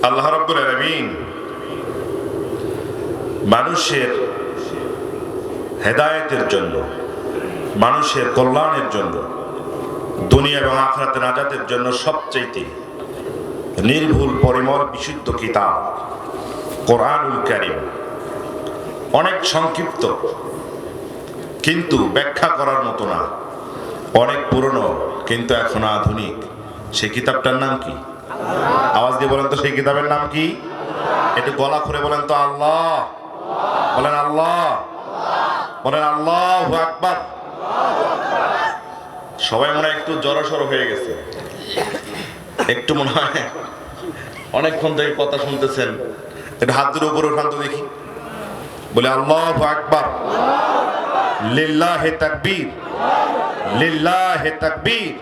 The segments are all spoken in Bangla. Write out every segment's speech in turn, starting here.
আল্লাহ রাব্বুল আলামিন মানুষের হেদায়েতের জন্য, মানুষের কল্যাণের জন্য, দুনিয়া এবং আখিরাতের নাজাতের জন্য সবচেয়ে নির্ভুল পরিমল বিশুদ্ধ কিতাব কোরআনুল কারীম অনেক সংক্ষিপ্ত, কিন্তু ব্যাখ্যা করার মতো না, অনেক পুরনো কিন্তু এখন আধুনিক। সেই কিতাবটার নাম কি? আওয়াজ দিয়ে বলেন তো, সেই কিতাবের নাম কি? একটু গলা খুলে বলেন তো, আল্লাহ। বলেন আল্লাহ, বলেন আল্লাহু আকবার। সবাই মনে হয় একটু জড়সড় হয়ে গেছে, একটু মনে হয় অনেকক্ষণ থেকে কথা শুনতেছেন। একটু হাত দুটো উপরে উঠান তো দেখি, বলে আল্লাহু আকবার, লিল্লাহি তাকবীর, লিল্লাহি তাকবীর।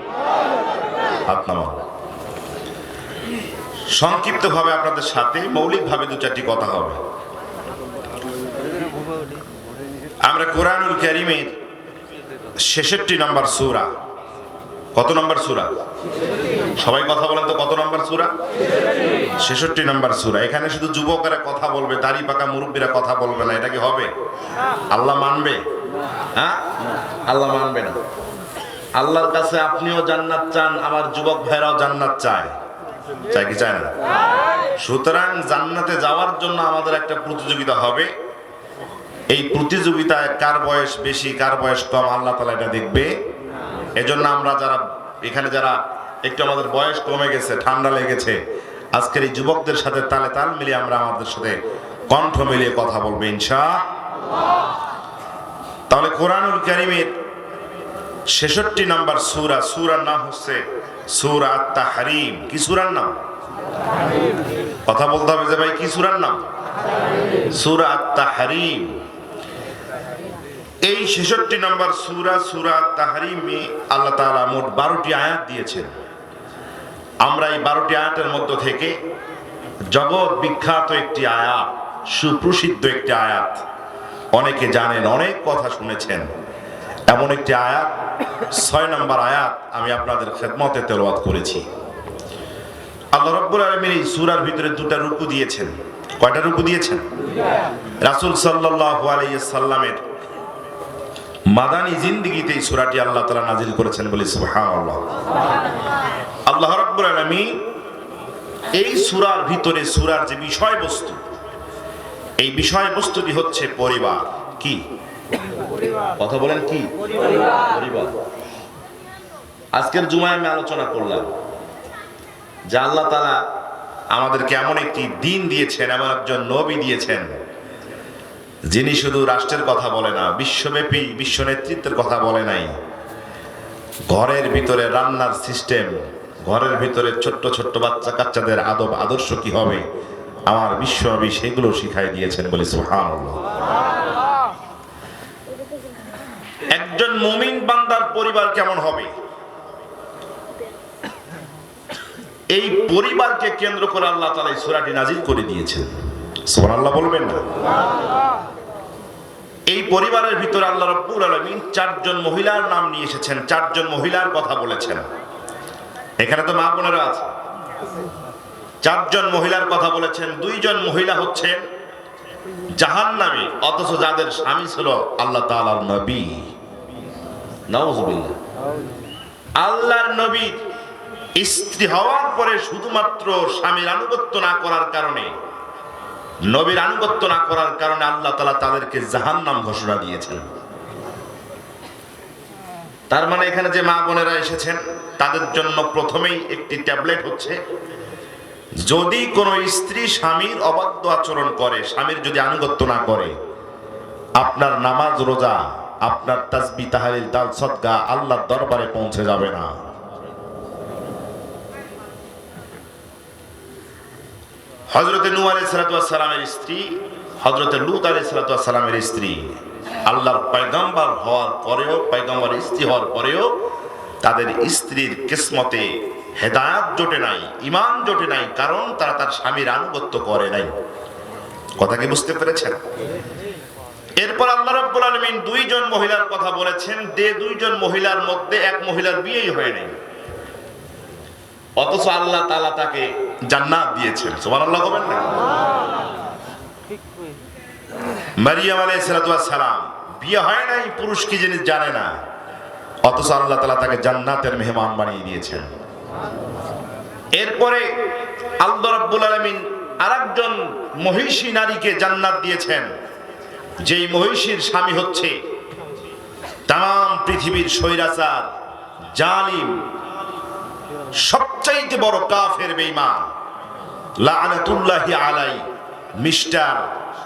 হাত নামান। সংক্ষিপ্তভাবে আপনাদের সাথে মৌলিকভাবে দু চারটি কথা হবে। আমরা কোরআনুল কারীমের 66 নম্বর সূরা। কত নম্বর সূরা? সবাই কথা বলেন তো, কত নম্বর সূরা? 66 নম্বর সূরা। এখানে শুধু যুবকেরা কথা বলবে, দাড়ি পাকা মুরব্বীরা কথা বলবে না। এটা কি হবে? আল্লাহ মানবে? হ্যাঁ, আল্লাহ মানবে না। আল্লাহর কাছে আপনিও জান্নাত চান, আমার যুবক ভাইরাও জান্নাত চায়, চাই কি চায় না? সুতরাং জান্নাতে যাওয়ার জন্য আমাদের একটা প্রতিযোগিতা হবে। এই প্রতিযোগিতায় কার বয়স বেশি কার বয়স কম আল্লাহ তাআলা এটা দেখবে। এজন্য আমরা যারা এখানে, যারা একটু আমাদের বয়স কমে গেছে, ঠান্ডা লেগেছে, আজকের এই যুবকদের সাথে তালে তাল মিলিয়ে আমরা আমাদের সাথে কণ্ঠ মিলিয়ে কথা বলবো ইনশাআল্লাহ। তাহলে কোরআনুল কারীমের 66 নম্বর সূরা, সূরার নাম হচ্ছে সূরা আত-তাহরীম। কি সূরার নাম? কথা বলতে হবে যে ভাই, কি সূরার নাম? সূরা আত-তাহরীম। এই 66 নম্বর সূরা, সূরা আত-তাহরীমে আল্লাহ তাআলা মোট 12টি আয়াত দিয়েছেন। আমরা এই 12টি আয়াতের মধ্য থেকে জগৎ বিখ্যাত একটি আয়াত, সুপ্রসিদ্ধ একটি আয়াত, অনেকে জানেন, অনেক কথা শুনেছেন, এমন একটি আয়াত, 6 নম্বর আয়াত আমি আপনাদের খেদমতে তেলাওয়াত করেছি। আল্লাহ রাব্বুল আলামিন এই সূরার ভিতরে দুটা রুকু দিয়েছেন। কয়টা রুকু দিয়েছেন? রাসূল সাল্লাল্লাহু আলাইহি সাল্লামের মাদানী জিন্দেগিতে এই সূরাটি আল্লাহ তাআলা নাযিল করেছেন, বলি সুবহানাল্লাহ। আল্লাহ রাব্বুল আলামিন এই সূরার ভিতরে, সূরার যে বিষয়বস্তু, এই বিষয়বস্তুটি হচ্ছে পরিবার। কি কথা বলেন? কি পরিবার? আজকের জুমায় আমি আলোচনা করলাম যে আল্লাহ তাআলা আমাদেরকে এমন একটি দিন দিয়েছেন, এমন একজন নবী দিয়েছেন, যিনি শুধু রাষ্ট্রের কথা বলে না, বিশ্বব্যাপী বিশ্ব নেতৃত্বের কথা বলে নাই। ঘরের ভিতরে রান্নার সিস্টেম, ঘরের ভিতরে ছোট্ট ছোট্ট বাচ্চা কাচ্চাদের আদব আদর্শ কি হবে, আমার বিশ্বনবী সেগুলো শিখাই দিয়েছেন, বলি সুবহানাল্লাহ। একজন মুমিন বান্দার পরিবার কেমন হবে, এই পরিবারকে কেন্দ্র করে আল্লাহ তাআলা এই সূরাটি নাযিল করে দিয়েছেন। সুবহানাল্লাহ বলবেন না? এই পরিবারের ভিতরে আল্লাহ রাব্বুল আলামিন 4 জন মহিলার নাম নিয়ে এসেছেন, 4 জন মহিলার কথা বলেছেন। এখানে তো মা বোনেরা আছে। 4 জন মহিলার কথা বলেছেন। 2 জন মহিলা হচ্ছেন জাহান্নামী, অথচ যাদের স্বামী ছিল আল্লাহ তাআলার নবী। নাউযুবিল্লাহ। আল্লাহর নবী স্ত্রী হওয়ার পরে শুধুমাত্র স্বামীর আনুগত্য না করার কারণে, নবীর আনুগত্য না করার কারণে আল্লাহ তাআলা তাদেরকে জাহান্নাম ঘোষণা দিয়েছেন। তার মানে এখানে যে মা বোনেরা এসেছেন, তাদের জন্য প্রথমেই একটি ট্যাবলেট হচ্ছে, যদি কোনো স্ত্রী স্বামীর অবাধ্য আচরণ করে, স্বামীর যদি আনুগত্য না করে, আপনার নামাজ রোজা, আপনার তাসবিহ তাহলিল দান সদকা আল্লাহর দরবারে পৌঁছে যাবে না। হযরতে নূহ আলাইহিস সালাতু ওয়াস সালামের স্ত্রী, হযরতে লূত আলাইহিস সালাতু ওয়াস সালামের স্ত্রী, আল্লাহর পয়গম্বর হওয়ার পরেও, পয়গম্বর স্ত্রী হওয়ার পরেও তাদের স্ত্রীর কিসমতে হেদায়েত জোটে নাই, ঈমান জোটে নাই, কারণ তারা তার স্বামীর আনুগত্য করে নাই। কথা কি বুঝতে পেরেছেন? এরপর আল্লাহ রাব্বুল আলামিন 2 জন মহিলার কথা বলেছেন। যে 2 জন মহিলার মধ্যে এক মহিলার বিয়েই হয় নাই। অথচ আল্লাহ তাআলা তাকে জান্নাত দিয়েছেন। সুবহানাল্লাহ বলবেন না? মারিয়াম আলাইহিস সালাম বিয়ে হয় নাই, পুরুষ কি জিনিস জানে না, অথচ আল্লাহ তাআলা তাকে জান্নাতের মেহমান বানিয়ে দিয়েছেন। এরপরে আল্লাহ রাব্বুল আলামিন আরেকজন মহিষী নারীকে জান্নাত দিয়েছেন, যেই মহিষীর স্বামী হচ্ছে তাম পৃথিবীর স্বৈরাচার, জালিম, সবচাইতে বড় কাফের বেঈমান, লাআনাতুল্লাহি আলাই, মিস্টার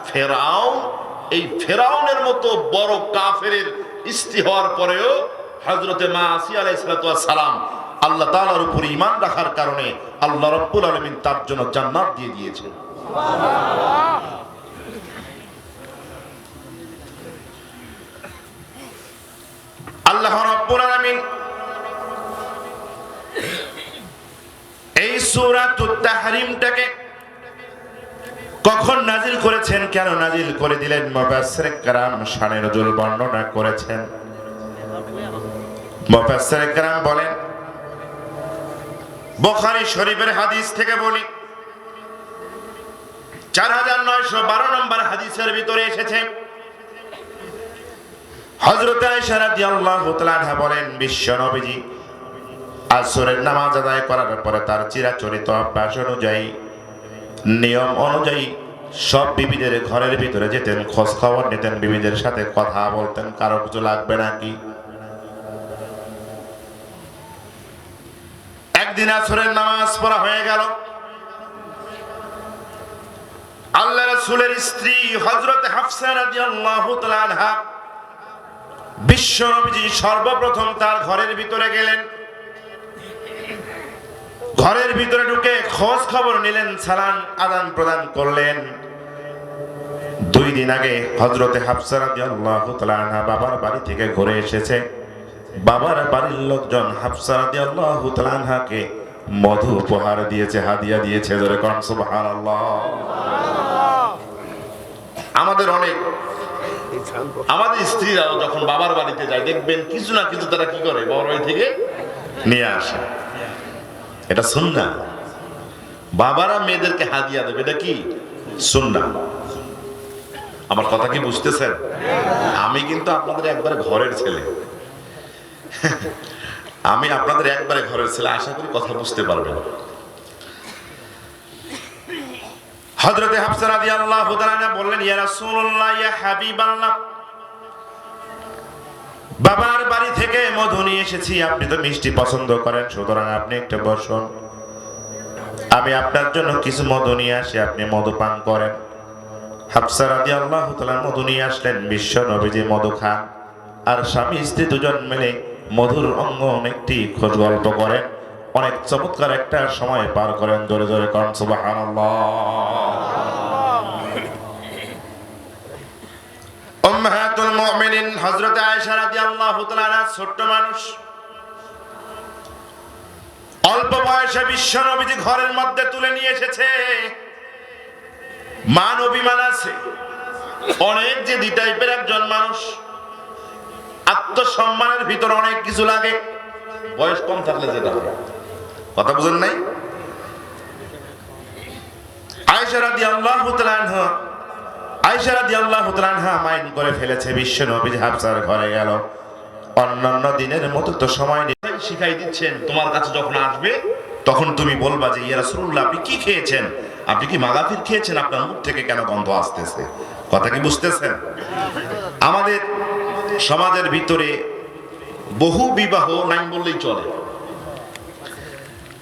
ফেরাউন। এই ফেরাউনের মতো বড় কাফেরের স্ত্রী হওয়ার পরেও হযরতে মা আসিয়া আলাইহিস সালাম আল্লাহ তাআলার উপর ঈমান রাখার কারণে আল্লাহ রাব্বুল আলামিন তার জন্য জান্নাত দিয়ে দিয়েছেন। আল্লাহ রাব্বুল আলামিন এই সূরাতুত তাহরিমটাকে কখন নাজিল করেছেন, কেন নাজিল করে দিলেন, মুফাসসিরে কেরাম শানে নজুল বর্ণনা করেছেন। মুফাসসিরে কেরাম বলেন, বুখারী শরীফের হাদিস থেকে বলি, 4912 নম্বর হাদিসের ভিতরে এসেছে, হযরত আয়েশা রাদিয়াল্লাহু তাআলা আনহা বলেন, বিশ্ব নবীজি আসরের নামাজ আদায় করার পরে তার চিরাচরিত অভ্যাস অনুযায়ী, নিয়ম অনুযায়ী সব বিবিদের ঘরের ভিতরে যেতেন, খোঁজ খবর নিতেন, বিবিদের সাথে কথা বলতেন, কারো কিছু লাগবে নাকি। একদিন আসরের নামাজ পড়া হয়ে গেল, আল্লাহ রাসূলের স্ত্রী হযরত হাফসা রাদিয়াল্লাহু তাআলা আনহা বিশ্ব নবীজি সর্বপ্রথম তার ঘরের ভিতরে গেলেন, ঘরের ভিতরে ঢুকে খোঁজ খবর নিলেন, সালাম আদান প্রদান করলেন। 2 দিন আগে হযরতে হাফসা রাদিয়াল্লাহু তাআলা আনহা বাবার বাড়ি থেকে ঘুরে এসেছে। বাবার বাড়ির লোকজন হাফসা রাদিয়াল্লাহু তাআলা আনহাকে মধু উপহার দিয়েছে, হাদিয়া দিয়েছে। জোরে কোন সুবহানাল্লাহ। আমাদের স্ত্রীরাও যখন বাবার বাড়িতে যায় দেখবেন কিছু না কিছু তারা কি করে, বাবার বাড়ি থেকে নিয়ে আসে। এটা সুন্নাহ। বাবারা মেয়েদেরকে হাদিয়া দেবে, এটা কি সুন্নাহ। আমার কথা কি বুঝতেছেন? আমি কিন্তু আপনাদের একবারে ঘরের ছেলে, আমি আপনাদের একবারে ঘরের ছেলে, আশা করি কথা বুঝতে পারবেন। হযরতে হাফসা রাদিয়াল্লাহু তাআলা বললেন, ইয়া রাসূলুল্লাহ, ইয়া হাবিবাল্লাহ, বাবার বাড়ি থেকে মধু নিয়ে এসেছি, আপনি তো মিষ্টি পছন্দ করেন, সুতরাং আপনি একটু বসুন, আমি আপনার জন্য কিছু মধু নিয়ে আসি, আপনি মধু পান করেন। হাফসা রাদিয়াল্লাহু তাআলা মধু নিয়ে আসলেন, বিশ্ব নবীজি মধু খান, আর স্বামী স্ত্রী দুজন মিলে মধুর অঙ্গন একটি খোঁজ গল্প করেন, অনেক চমৎকার একটা সময় পার করেন। জোরে জোরে কোন সুবহানাল্লাহ। উম্মাহাতুল মুমিনিন হযরত আয়েশা রাদিয়াল্লাহু তাআলা ছোট্ট মানুষ, অল্প বয়সে বিশ্ব নবীজি ঘরের মধ্যে তুলে নিয়ে এসেছে। মান অভিমান আছে, অনেক জেদি টাইপের একজন মানুষ, আত্মসম্মানের ভিতর অনেক কিছু লাগে। বয়স কম থাকলে যেটা হবে, কথা বুঝেন নাই? আয়েশা রাদিয়াল্লাহু তাআলা আনহা মাইন্ড করে ফেলেছে, বিশ্ব নবী হাফসার ঘরে গেল। অন্যান্য দিনের মতো তো সময় শিখাই দিচ্ছেন, তোমার কাছে যখন আসবে তখন তুমি বলবা যে, ইয়া রাসূলুল্লাহ, আপনি কি খেয়েছেন? আপনি কি মাগাফির খেয়েছেন? আপনার মুখ থেকে কেন গন্ধ আসতেছে? কথা কি বুঝতেছেন? আমাদের সমাজের ভিতরে বহু বিবাহ নাই বললেই চলে।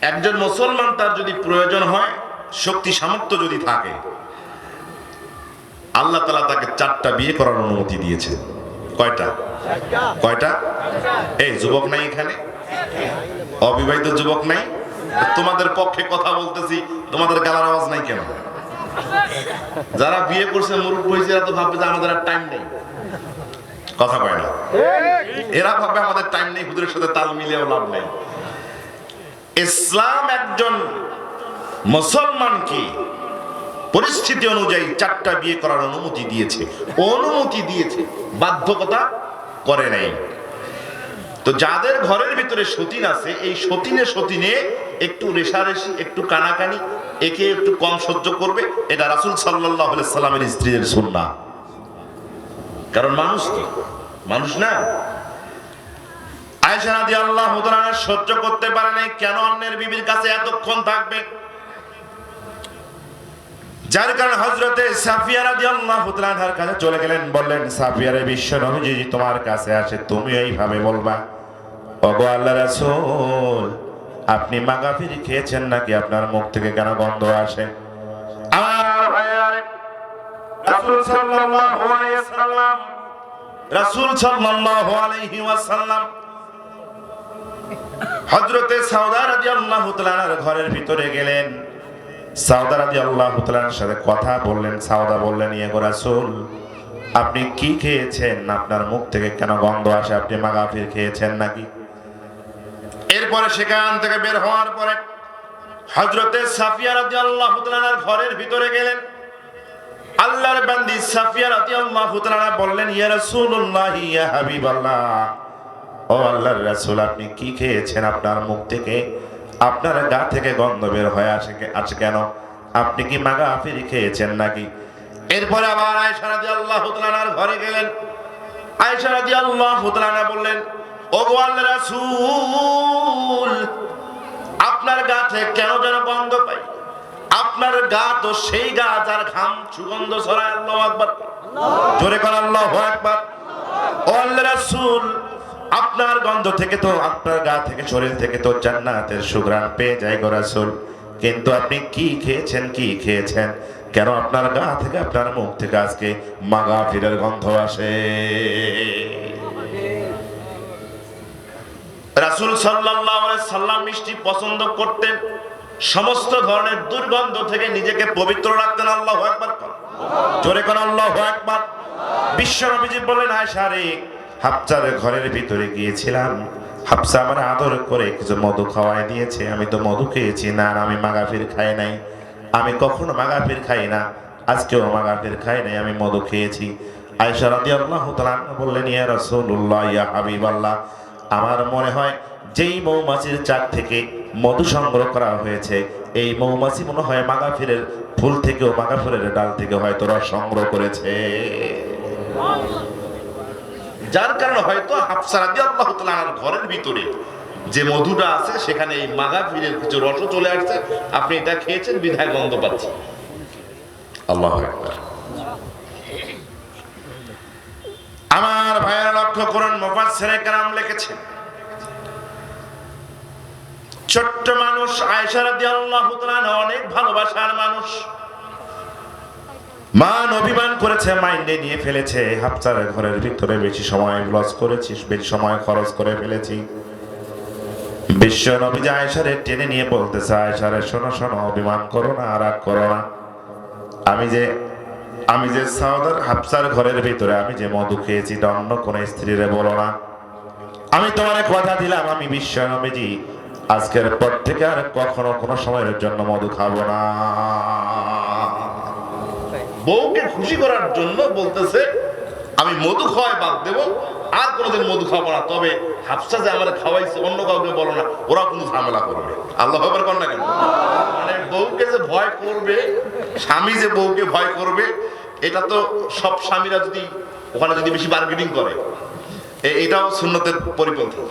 একজন মুসলমান, তার যদি প্রয়োজন হয়, শক্তি সামর্থ্য যদি থাকে, আল্লাহ তাআলা তাকে 4টা বিয়ে করার অনুমতি দিয়েছে। কয়টা? কয়টা? এই যুবক নাই এখানে? অবিবাহিত যুবক নাই? তোমাদের পক্ষে কথা বলতেছি, তোমাদের গালার আওয়াজ নাই কেন? যারা বিয়ে করছে মুরব্বি হয়েছে, এরা তো ভাববে যে আমাদের আর টাইম নেই। কথা কয় না? এরা ভাবে আমাদের টাইম নেই, হুজুরের সাথে তাল মিলিয়েও লাভ নেই। ইসলাম একজন মুসলমানকে পরিস্থিতি অনুযায়ী 4টা বিয়ে করার অনুমতি দিয়েছে, বাধ্যকতা করে নাই। তো যাদের ঘরের ভিতরে সতীন আছে, এই সতীনে একটু রেশারেশি, একটু কানাকানি, একে একটু কম সহ্য করবে, এটা রাসূল সাল্লাল্লাহু আলাইহি সাল্লামের স্ত্রীদের সুন্নাহ। কারণ মানুষ তো মানুষ না। আয়েশা রাদিয়াল্লাহু তাআলা সহ্য করতে পারে নাই, কেন অন্যের বিবির কাছে এতক্ষণ থাকবে। যার কারণে হযরতে সাফিয়া রাদিয়াল্লাহু তাআলার কাছে চলে গেলেন, বললেন, সাফিয়া রে, বিশ্ব নবী যদি তোমার কাছে আসে তুমি এইভাবে বলবা, ওগো আল্লাহর রাসূল, আপনি মাগাফির খেয়েছেন নাকি? আপনার মুখ থেকে কেন গন্ধ আসে? রাসূল সাল্লাল্লাহু আলাইহি ওয়াসাল্লাম হযরতে সাউদা রাদিয়াল্লাহু তাআলার ঘরের ভিতরে গেলেন। সাউদা রাদিয়াল্লাহু তাআলার সাথে কথা বললেন। সাউদা বললেন, ইয়ে গো রাসূল, আপনি কি খেয়েছেন? আপনার মুখ থেকে কেন গন্ধ আসে? আপনি মাগাফির খেয়েছেন নাকি? এরপরে সেখান থেকে বের হওয়ার পরে হযরতে সাফিয়া রাদিয়াল্লাহু তাআলার ঘরের ভিতরে গেলেন। আল্লাহর বান্দি সাফিয়া রাদিয়াল্লাহু তাআলা বললেন, ইয়া রাসূলুল্লাহ, ইয়া হাবিবাল্লাহ, ও আল্লাহর রাসূল, আপনি কি খেয়েছেন? আপনার মুখ থেকে, আপনার গা থেকে গন্ধ বের হয়ে আসে কেন? আপনি কি মাগাফির খেয়েছেন নাকি? এরপরে আবার আয়েশা রাদিয়াল্লাহু তাআলার ঘরে গেলেন। আয়েশা রাদিয়াল্লাহু তাআলা বললেন, ওগো আল্লাহর রাসূল, আপনার গা থেকে কেন যেন গন্ধ পাই। আপনার গা তো সেই গা যার ঘাম সুগন্ধ ছড়ায়। আল্লাহু আকবার, জোরে কোন আল্লাহু আকবার। ও আল্লাহর রাসূল, আপনার গন্ধ থেকে তো, আপনার গা থেকে, শরীর থেকে তো জান্নাতের সুঘ্রাণ পেয়ে যায় গো রাসূল। কিন্তু আপনি কি খেয়েছেন? কেন আপনার গা থেকে, আপনার মুখ থেকে আজকে মাগাফিরের গন্ধ আসে? রাসূল সাল্লাল্লাহু আলাইহি সাল্লাম মিষ্টি পছন্দ করতেন। সমস্ত ধরনের দুর্গন্ধ থেকে নিজেকে পবিত্র রাখতেন। আল্লাহু আকবার, জোরে কোন আল্লাহু আকবার। বিশ্ব নবীজি বলেন, আয়েশা রে, হাফসার ঘরের ভিতরে গিয়েছিলাম, হাফসা আমার আদর করে কিছু মধু খাওয়াই দিয়েছে, আমি তো মধু খেয়েছি। না, আমি মাগাফির খাই নাই, আমি কখনো মাগাফির খাই না, আজকেও মাগাফির খাই নাই, আমি মধু খেয়েছি। আয়েশা রাদিয়াল্লাহু তাআলা বললেন, ইয়া রাসূলুল্লাহ, ইয়া হাবিবাল্লাহ, আমার মনে হয় যেই মৌমাছির চাক থেকে মধু সংগ্রহ করা হয়েছে, এই মৌমাছি মনে হয় মাগাফিরের ফুল থেকেও, মাগাফিরের ডাল থেকে হয়তো রস সংগ্রহ করেছে। যার কারণে হয়তো হাফসা রাদিয়াল্লাহু তাআলার ঘরের ভিতরে যে মধুটা আছে, সেখানে এই মাগাফিরের কিছু রস চলে আসছে। আপনি এটা খেয়েছেন বিধায় গন্ধ পাচ্ছেন। আল্লাহু আকবার। আমার ভাইয়েরা লক্ষ্য করুন, মুফাসসিরে কেরাম লিখেছেন, ছোট্ট মানুষ আয়েশা রাদিয়াল্লাহু তাআলা অনেক ভালোবাসার মানুষ। মান অভিমান করেছে, মাইন্ডে নিয়ে ফেলেছে, হাফসার ঘরের ভিতরে বেশি সময় লস করেছি, বেশি সময় খরচ করে ফেলেছি। বিশ্ব নবী আয়েশারে টেনে নিয়ে বলতেছে, আয়েশারে, শোনো শোনো, অভিমান করো না, রাগ করো না। আমি যে সাউদার হাফসার ঘরের ভিতরে আমি যে মধু খেয়েছি, এটা অন্য কোন স্ত্রীরে বলো না। আমি তোমার কথা দিলাম, আমি বিশ্ব নবীজি আজকের পর থেকে আর কখনো কোনো সময়ের জন্য মধু খাবো না। বউকে খুশি করার জন্য বলতেছে, আমি মধু খাওয়াই বাদ দেবো, আর কোনোদিন মধু খাবো না। তবে হাফসা যে আমার খাওয়াইছে, অন্য কাউকে বলো না, ওরা কিন্তু ঝামেলা করবে। আল্লাহু আকবার কর না কেন? মানে বউকে যে ভয় করবে, স্বামী যে বউকে ভয় করবে, এটা তো সব স্বামীরা যদি ওখানে যদি বেশি বার্গেনিং করে, এটাও সুন্নতের পরিপন্থী।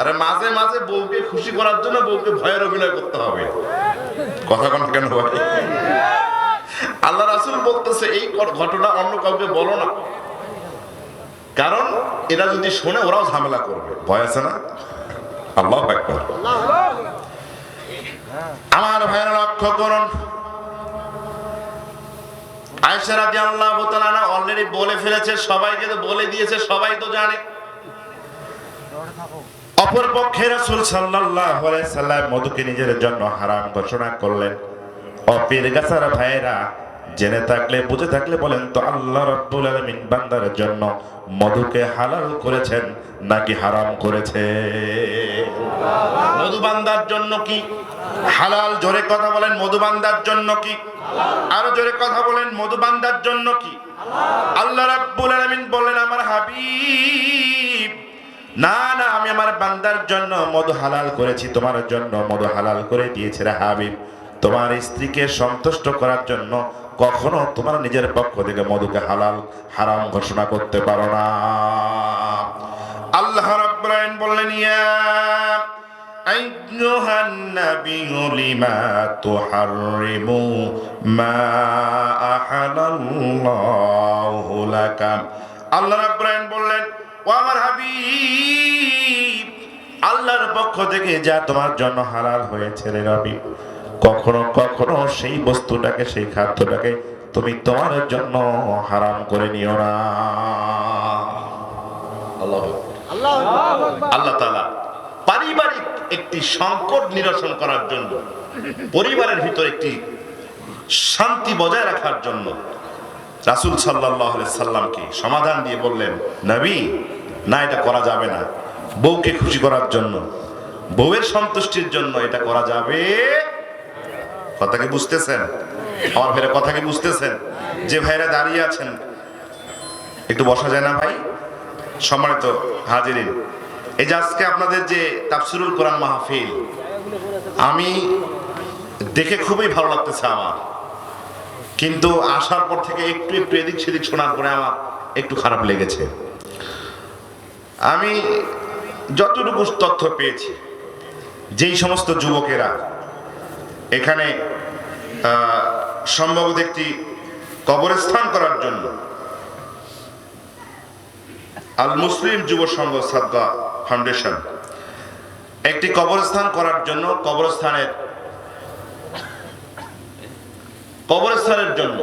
আরে মাঝে মাঝে বউকে খুশি করার জন্য বউকে ভয়ের অভিনয় করতে হবে। কথা কোন কেন ভাই? আল্লাহ রাসূল বলতেছে, এই ঘটনা অন্য কাউকে বলো না, কারণ এরা যদি শোনে ওরাও ঝামেলা করবে। ভয় আছে না? আল্লাহু আকবার। আমার ভাইয়েরা লক্ষ্য করুন, আয়েশা রাদিয়াল্লাহু তাআলা অলরেডি বলে ফেলেছে, সবাইকে তো বলে দিয়েছে, সবাই তো জানে। অপরপক্ষে রাসূল সাল্লাল্লাহু আলাইহি সাল্লাম মধুকে নিজের জন্য হারাম ঘোষণা করলেন। অপীর গাছার ভাইরা জেনে থাকলে, বুঝে থাকলে বলেন তো, আল্লাহ রাব্বুল আলামিন বান্দার জন্য মধুকে হালাল করেছেন নাকি হারাম করেছে? মধু বান্দার জন্য কি হালাল? জোরে কথা বলেন, মধু বান্দার জন্য কি? আরো জোরে কথা বলেন, মধু বান্দার জন্য কি? আল্লাহ রাব্বুল আলামিন বলেন, আমার হাবিব না না, আমি আমার বান্দার জন্য মধু হালাল করেছি, তোমার জন্য মধু হালাল করে দিয়েছে রে হাবিব। তোমার স্ত্রীকে সন্তুষ্ট করার জন্য কখনো তোমার নিজের পক্ষ থেকে মধুকে হালাল হারাম ঘোষণা করতে পারো না। আল্লাহ রাব্বুল আলামিন বললেন, ইয়া আইয়ুহান নাবিয়্যু লিমা তুহাররিমু মা আহালাল্লাহু লাকা। আল্লাহ রাব্বুল আলামিন বললেন, ও আমার হাবিব, আল্লাহর পক্ষ থেকে যা তোমার জন্য হালাল হয়েছে রে নবী, কখনো কখনো সেই বস্তুটাকে, সেই খাদ্যটাকে তুমি তোমার জন্য হারাম করে নিও না। আল্লাহ তাআলা পারিবারিক একটি সংকট নিরসন করার জন্য, পরিবারের ভিতর একটি শান্তি বজায় রাখার জন্য রাসূল সাল্লাল্লাহু আলাইহি সাল্লামকে সমাধান দিয়ে বললেন, নবী, না এটা করা যাবে না। বউকে খুশি করার জন্য, বউয়ের সন্তুষ্টির জন্য এটা করা যাবে। কথা কি বুঝতেছেন আমার ভাইরা? কথা কি বুঝতেছেন? যে ভাইরা দাঁড়িয়ে আছেন, একটু বসা যায় না ভাই? সম্মানিত হাজিরিন, এই যে আজকে আপনাদের যে তাফসিরুল কোরআন মাহফিল, আমি দেখে খুবই ভালো লাগতেছে আমার, কিন্তু আসার পর থেকে একটু একটু এদিক সেদিক শোনার পরে আমার একটু খারাপ লেগেছে। আমি যতটুকু তথ্য পেয়েছি, যেই সমস্ত যুবকেরা এখানে সম্ভবত একটি কবরস্থান করার জন্য, আল মুসলিম যুব সংঘ সাদকা ফাউন্ডেশন একটি কবরস্থান করার জন্য, কবরস্থানের জন্য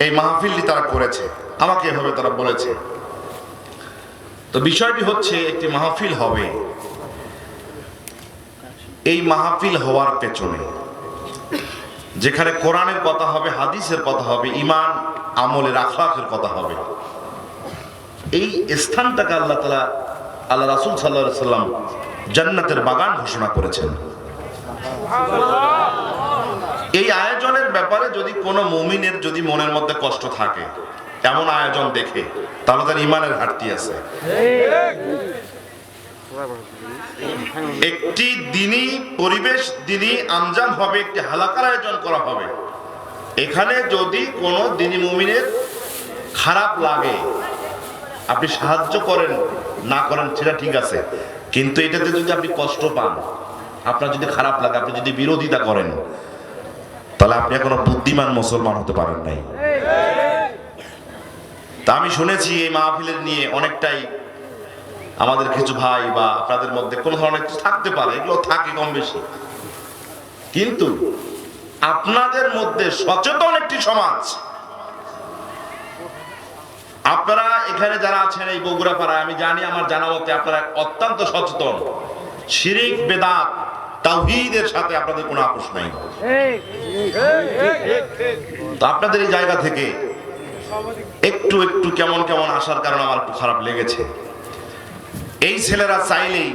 এই মাহফিলটি তারা করেছে। আমাকে এভাবে তারা বলেছে। তো বিষয়টি হচ্ছে, একটি মাহফিল হবে, এই মাহফিল হওয়ার পেছনে যেখানে কোরআনের কথা হবে, হাদিসের কথা হবে, ঈমান আমলের আখলাকের কথা হবে, এই স্থানটাকে আল্লাহ তাআলা, আল্লাহ রাসূল সাল্লাল্লাহু আলাইহি সাল্লাম জান্নাতের বাগান ঘোষণা করেছেন। এই আয়োজনের ব্যাপারে যদি কোনো মুমিনের যদি মনের মধ্যে কষ্ট থাকে এমন আয়োজন দেখে, তাহলে তার ঈমানের ঘাটতি আছে। একটি দিনী পরিবেশ, দিনী আঞ্জাম হবে, একটি হালাকার আয়োজন করা হবে। এখানে যদি কোনো দিনী মুমিনের খারাপ লাগে, আপনি সাহায্য করেন না করেন সেটা ঠিক আছে, কিন্তু এটাতে যদি আপনি কষ্ট পান, আপনার যদি খারাপ লাগে, আপনি যদি বিরোধিতা করেন, তাহলে আপনি এখনো বুদ্ধিমান মুসলমান হতে পারেন নাই। তা আমি শুনেছি এই মাহফিলের নিয়ে অনেকটাই আমাদের কিছু ভাই বা আপনাদের মধ্যে কোন ধরনের কিছু থাকতে পারে, এগুলো থাকে কম বেশি, কিন্তু আপনাদের মধ্যে সচেতন একটি সমাজ, আপনারা এখানে যারা আছেন এই বগুড়া পাড়ায়, আমি জানি, আমার জানা মতে আপনারা অত্যন্ত সচেতন। শিরিক, বেদাত, তাওহীদের সাথে আপনাদের কোনো আপোষ নাই। তো আপনাদের এই জায়গা থেকে একটু একটু কেমন কেমন আসার কারণে আমার একটু খারাপ লেগেছে। এই ছেলেরা চাইলেই,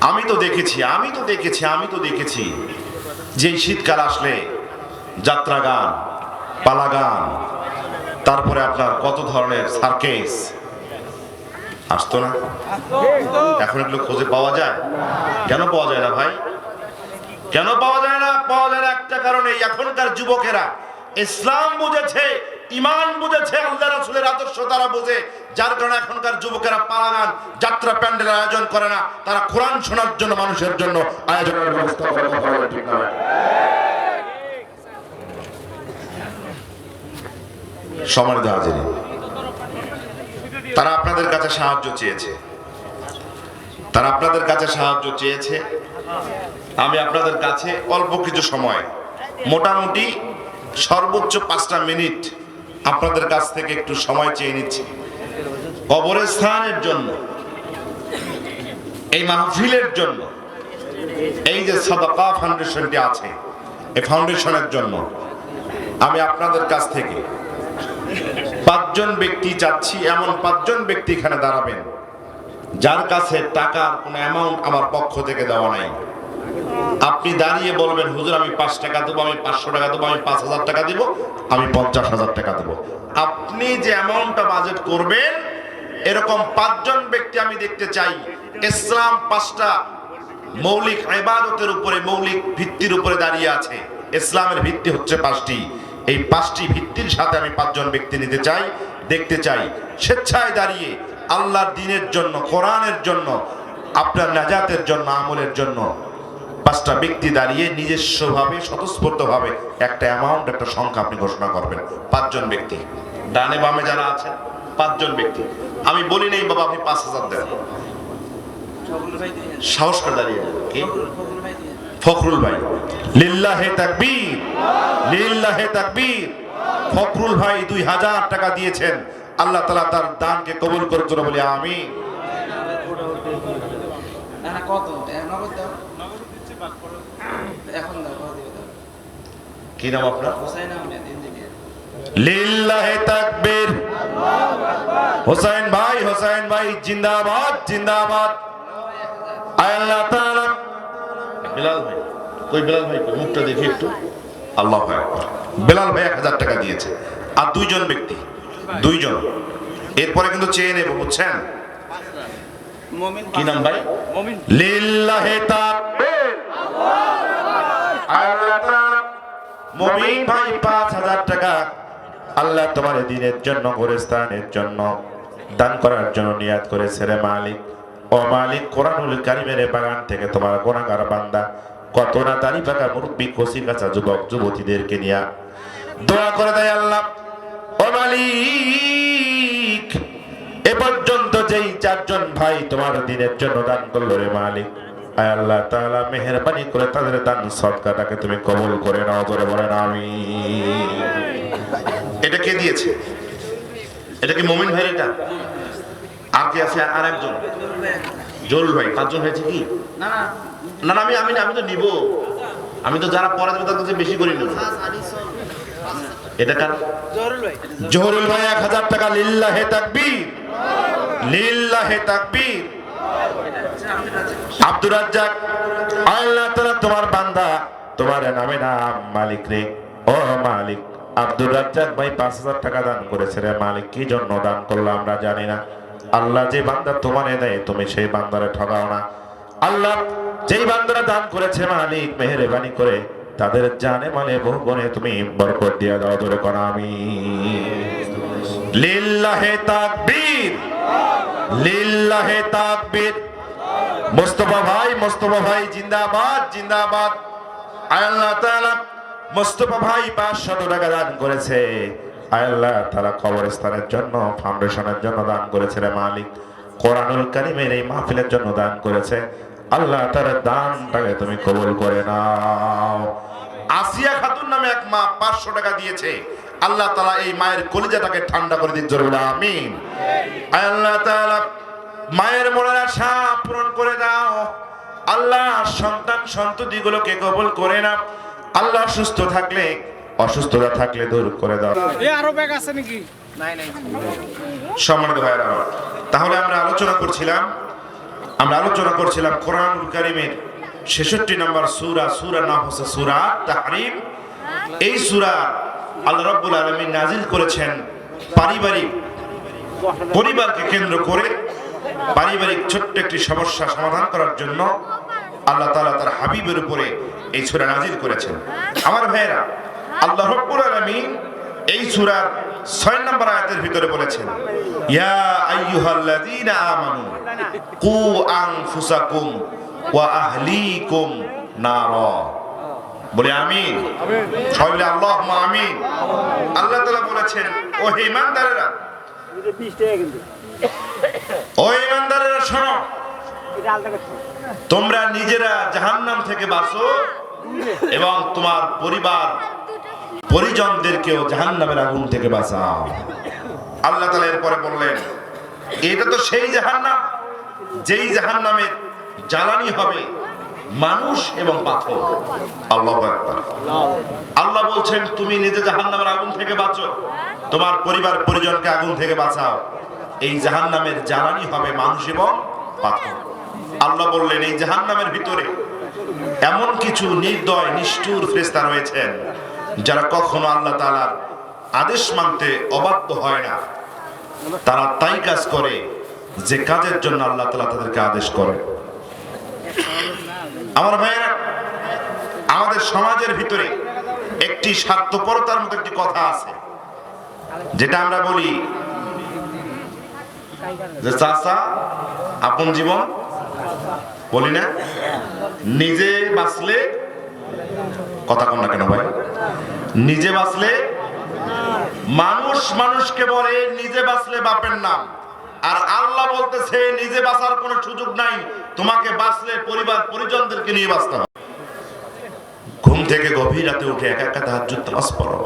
আমি তো দেখেছি যে শীতকাল আসলে যাত্রা গান, পালা গান, তারপরে আপনার কত ধরনের সার্কেস আসতো না? এখন এগুলো খোঁজে পাওয়া যায়? কেন পাওয়া যায় না ভাই? কেন পাওয়া যায় না? পাওয়া যায় না একটা কারণে, এখনকার যুবকেরা ইসলাম বুঝেছে, ঈমান বুঝেছে, আল্লাহ রাসূলের আদর্শ তারা বুঝে, যার কারণে এখনকার যুবকেরা পালা গান, যাত্রা প্যান্ডেলের আয়োজন করে না, তারা কোরআন শোনার জন্য, মানুষের জন্য আয়োজনের ব্যবস্থা করে। ঠিক না? সম্মানিত হাজিরিন, তারা আপনাদের কাছে সাহায্য চেয়েছে। আমি আপনাদের কাছে অল্প কিছু সময়, মোটামুটি সর্বোচ্চ 5টা মিনিট আপনাদের কাছ থেকে একটু সময় চেয়ে নিচ্ছি। কবরস্থানের জন্য, এই মাহফিলের জন্য, এই যে সাদাকা ফাউন্ডেশনটি আছে, এই ফাউন্ডেশনের জন্য আমি আপনাদের কাছ থেকে 5 জন ব্যক্তি চাচ্ছি। এমন 5 জন ব্যক্তি এখানে দাঁড়াবেন যার কাছে টাকার কোনো অ্যামাউন্ট আমার পক্ষ থেকে দেওয়া নাই। আপনি দাঁড়িয়ে বলবেন, হুজুর আমি 5 টাকা দেবো, আমি 500 টাকা দেবো, আমি 5000 টাকা দিব, আমি 50,000 টাকা দেবো। আপনি যে অ্যামাউন্টটা বাজেট করবেন, এরকম 5 জন ব্যক্তি আমি দেখতে চাই। ইসলাম 5টা মৌলিক ইবাদতের উপরে, মৌলিক ভিত্তির উপরে দাঁড়িয়ে আছে। ইসলামের ভিত্তি হচ্ছে 5টি। এই 5টি ভিত্তির সাথে আমি 5 জন ব্যক্তি নিতে চাই, দেখতে চাই, স্বেচ্ছায় দাঁড়িয়ে আল্লাহর দ্বীনের জন্য, কোরআনের জন্য, আপনার নাজাতের জন্য, আমলের জন্য 5টা ব্যক্তি দাঁড়িয়ে নিজস্বভাবে, স্বতঃস্ফূর্তভাবে একটা অ্যামাউন্ট, একটা সংখ্যা আপনি ঘোষণা করবেন। 5 জন ব্যক্তি, ডানে বামে যারা আছেন 5 জন ব্যক্তি। আমি বলি নেই বাবা আপনি 5000 দেন, সাহস করে দাঁড়িয়ে। ফখরুল ভাই, লিল্লাহে তাকবীর, লিল্লাহে তাকবীর। ফখরুল ভাই 2000 টাকা দিয়েছেন। আল্লাহ তাআলা তার দানকে কবুল করুন, জোরে বলি আমিন। কি নাম আপনার? লিল্লাহে তাকবীর। হোসেন ভাই, হোসেন ভাই জিন্দাবাদ, জিন্দাবাদ। আল্লাহ তাআলা। বিলাল ভাই কই? বিলাল ভাই কই? মুখটা দেখি একটু। আল্লাহু আকবার। বিলাল ভাই 1000 টাকা দিয়েছে। আর 2 জন ব্যক্তি, 2 জন। এরপরে কিন্তু চেয়ে নেব, বুঝছেন? কি নাম ভাই? লিল্লাহে তাকবীর। আল্লাহ তাআলা। মুমিন ভাই 5000 টাকা আল্লাহ তোমার দ্বীনের জন্য, গোরস্থানের জন্য দান করার জন্য নিয়াত করেছে রে মালিক। ও মালিক, কোরআনুল কারীমের বাগান থেকে তোমার গুনাহগার বান্দা কত না দাড়ি পাকা মুরব্বি, কচি কাঁচা যুবক যুবতীদেরকে নিয়ে দোয়া করে দেয় আল্লাহ। ও মালিক, এ পর্যন্ত যেই 4 জন ভাই তোমার দ্বীনের জন্য দান করলো রে মালিক, আয় আল্লাহ তাআলা মেহেরবানি করে তাদের দান সদকাটাকে তুমি কবুল করে নাও, জোরে বলেন আমিন। এটা কে দিয়েছে? এটা কি মুমিন ভাই? এটা আর কি আছে? আর একজন জরুল ভাই। 5 জন হয়েছে কি? না না, আমি তো নিব। আমি তো যারা পরে দেবে তাদের বেশি করে নেব। এটা কার? জহুরুল ভাই 1000 টাকা। লিল্লাহে তাকবীর, লিল্লাহে তাকবীর। আব্দুর রাজ্জাক, আল্লাহ তাআলা তোমার বান্দা, তোমার নামে নাম মালিক রে। ও মালিক, আব্দুর রাজ্জাক ভাই 5000 টাকা দান করেছে রে মালিক। কি জন্য দান করলো আমরা জানি না। আল্লাহ যে বান্দা তোমারে দেয় তুমি সেই বান্দারে ঠকাও না। আল্লাহ যেই বান্দারা দান করেছে মালিক, মেহেরবানি করে তাদের জানে মানে বহু গুণে তুমি বরকত দিয়ে দাও, জোরে কোন আমিন। লিল্লাহে তাকবীর, লিল্লাহে তাকবীর। মুস্তাফা ভাই, মুস্তাফা ভাই জিন্দাবাদ, জিন্দাবাদ। আল্লাহ তাআলা মুস্তাফা ভাই 500 টাকা দান করেছে। আল্লাহ তাআলা কবরস্থানের জন্য, ফাউন্ডেশনের জন্য দান করেছে রে মালিক। কোরআনুল কারীমের এই মাহফিলের জন্য দান করেছে। আল্লাহ তাআলা দানটাকে তুমি কবুল করে নাও। আসিয়া খাতুন নামে এক মা 500 টাকা দিয়েছে। আল্লাহ তাআলা এই মায়ের কলিজাটাকে ঠান্ডা করে দিন, জোরে বলে আমিন। আল্লাহ তাআলা মায়ের মনের আশা পূরণ করে দাও। আল্লাহ সন্তান সন্ততিগুলোকে কবুল করে নাও। আল্লাহ সুস্থ থাকলে, অসুস্থতা থাকলে দূর করে দাও। আরো ব্যাগ আছে নাকি? নাই নাই। সম্মানিত ভাইরা, তাহলে আমরা আলোচনা করছিলাম কোরআনুল কারীমের 66 নম্বর সূরা, সূরার নাম হচ্ছে সূরা তাহরিম। এই সূরা আল্লাহ রাব্বুল আলামিন নাযিল করেছেন পরিবারকে কেন্দ্র করে, পারিবারিক ছোট্ট একটি সমস্যা সমাধান করার জন্য আল্লাহ তাআলা তার হাবিবের উপরে এই সূরা নাযিল করেছেন। আমার ভাইরা, আল্লাহ রাব্বুল আলামিন এই সূরার 6 নম্বর আয়াতের ভিতরে বলেছেন, ইয়া আইয়ুহাল্লাযীনা আমানু কু আনফুসাকুম ওয়া আহলিকুম নারা। বলে আমিন। সবাই বলে আল্লাহুম্মা আমিন। আল্লাহ তাআলা বলেছেন, ও হে ঈমানদারেরা, ও ঈমানদারেরা শোনো, তোমরা নিজেরা জাহান্নাম থেকে বাঁচো এবং তোমার পরিবার পরিজনদেরকেও জাহান্নামের আগুন থেকে বাঁচাও। আল্লাহ তাআলা এরপরে বললেন, এটা তো সেই জাহান্নাম যেই জাহান্নামের জ্বালানি হবে মানুষ এবং পাথর। আল্লাহু আকবার। আল্লাহ বলছেন, তুমি নিজে জাহান্নামের আগুন থেকে বাঁচো, তোমার পরিবার পরিজনকে আগুন থেকে বাঁচাও। এই জাহান্নামের জ্বালানি হবে মানুষ এবং পাথর। আল্লাহ বললেন, এই জাহান্নামের ভিতরে এমন কিছু নির্দয় নিষ্ঠুর ফেরেশতা রয়েছেন যারা কখনো আল্লাহ তাআলার আদেশ মানতে অবাধ্য হয় না। তারা তাই কাজ করে যে কাজের জন্য আল্লাহ তাআলা তাদেরকে আদেশ করে। আমার ভাইয়েরা, আমাদের সমাজের ভিতরে একটি স্বার্থপরতার মতো একটি কথা আছে, যেটা আমরা বলি যে চাচা আপন জীবন, বলি না? নিজে বাঁচলে, কথা কন না কেন ভাই, নিজে বাঁচলে মানুষ মানুষকে বলে নিজে বাঁচলে বাপের নাম, আর আল্লাহ বলতেছে নিজে বাঁচার কোনো সুযোগ নাই, তোমাকে বাঁচলে পরিবার পরিজনদেরকে নিয়ে বাঁচতে হবে। ঘুম থেকে গভীর রাতে উঠে একা একা তাহাজ্জুদ নামাজ পড়ো,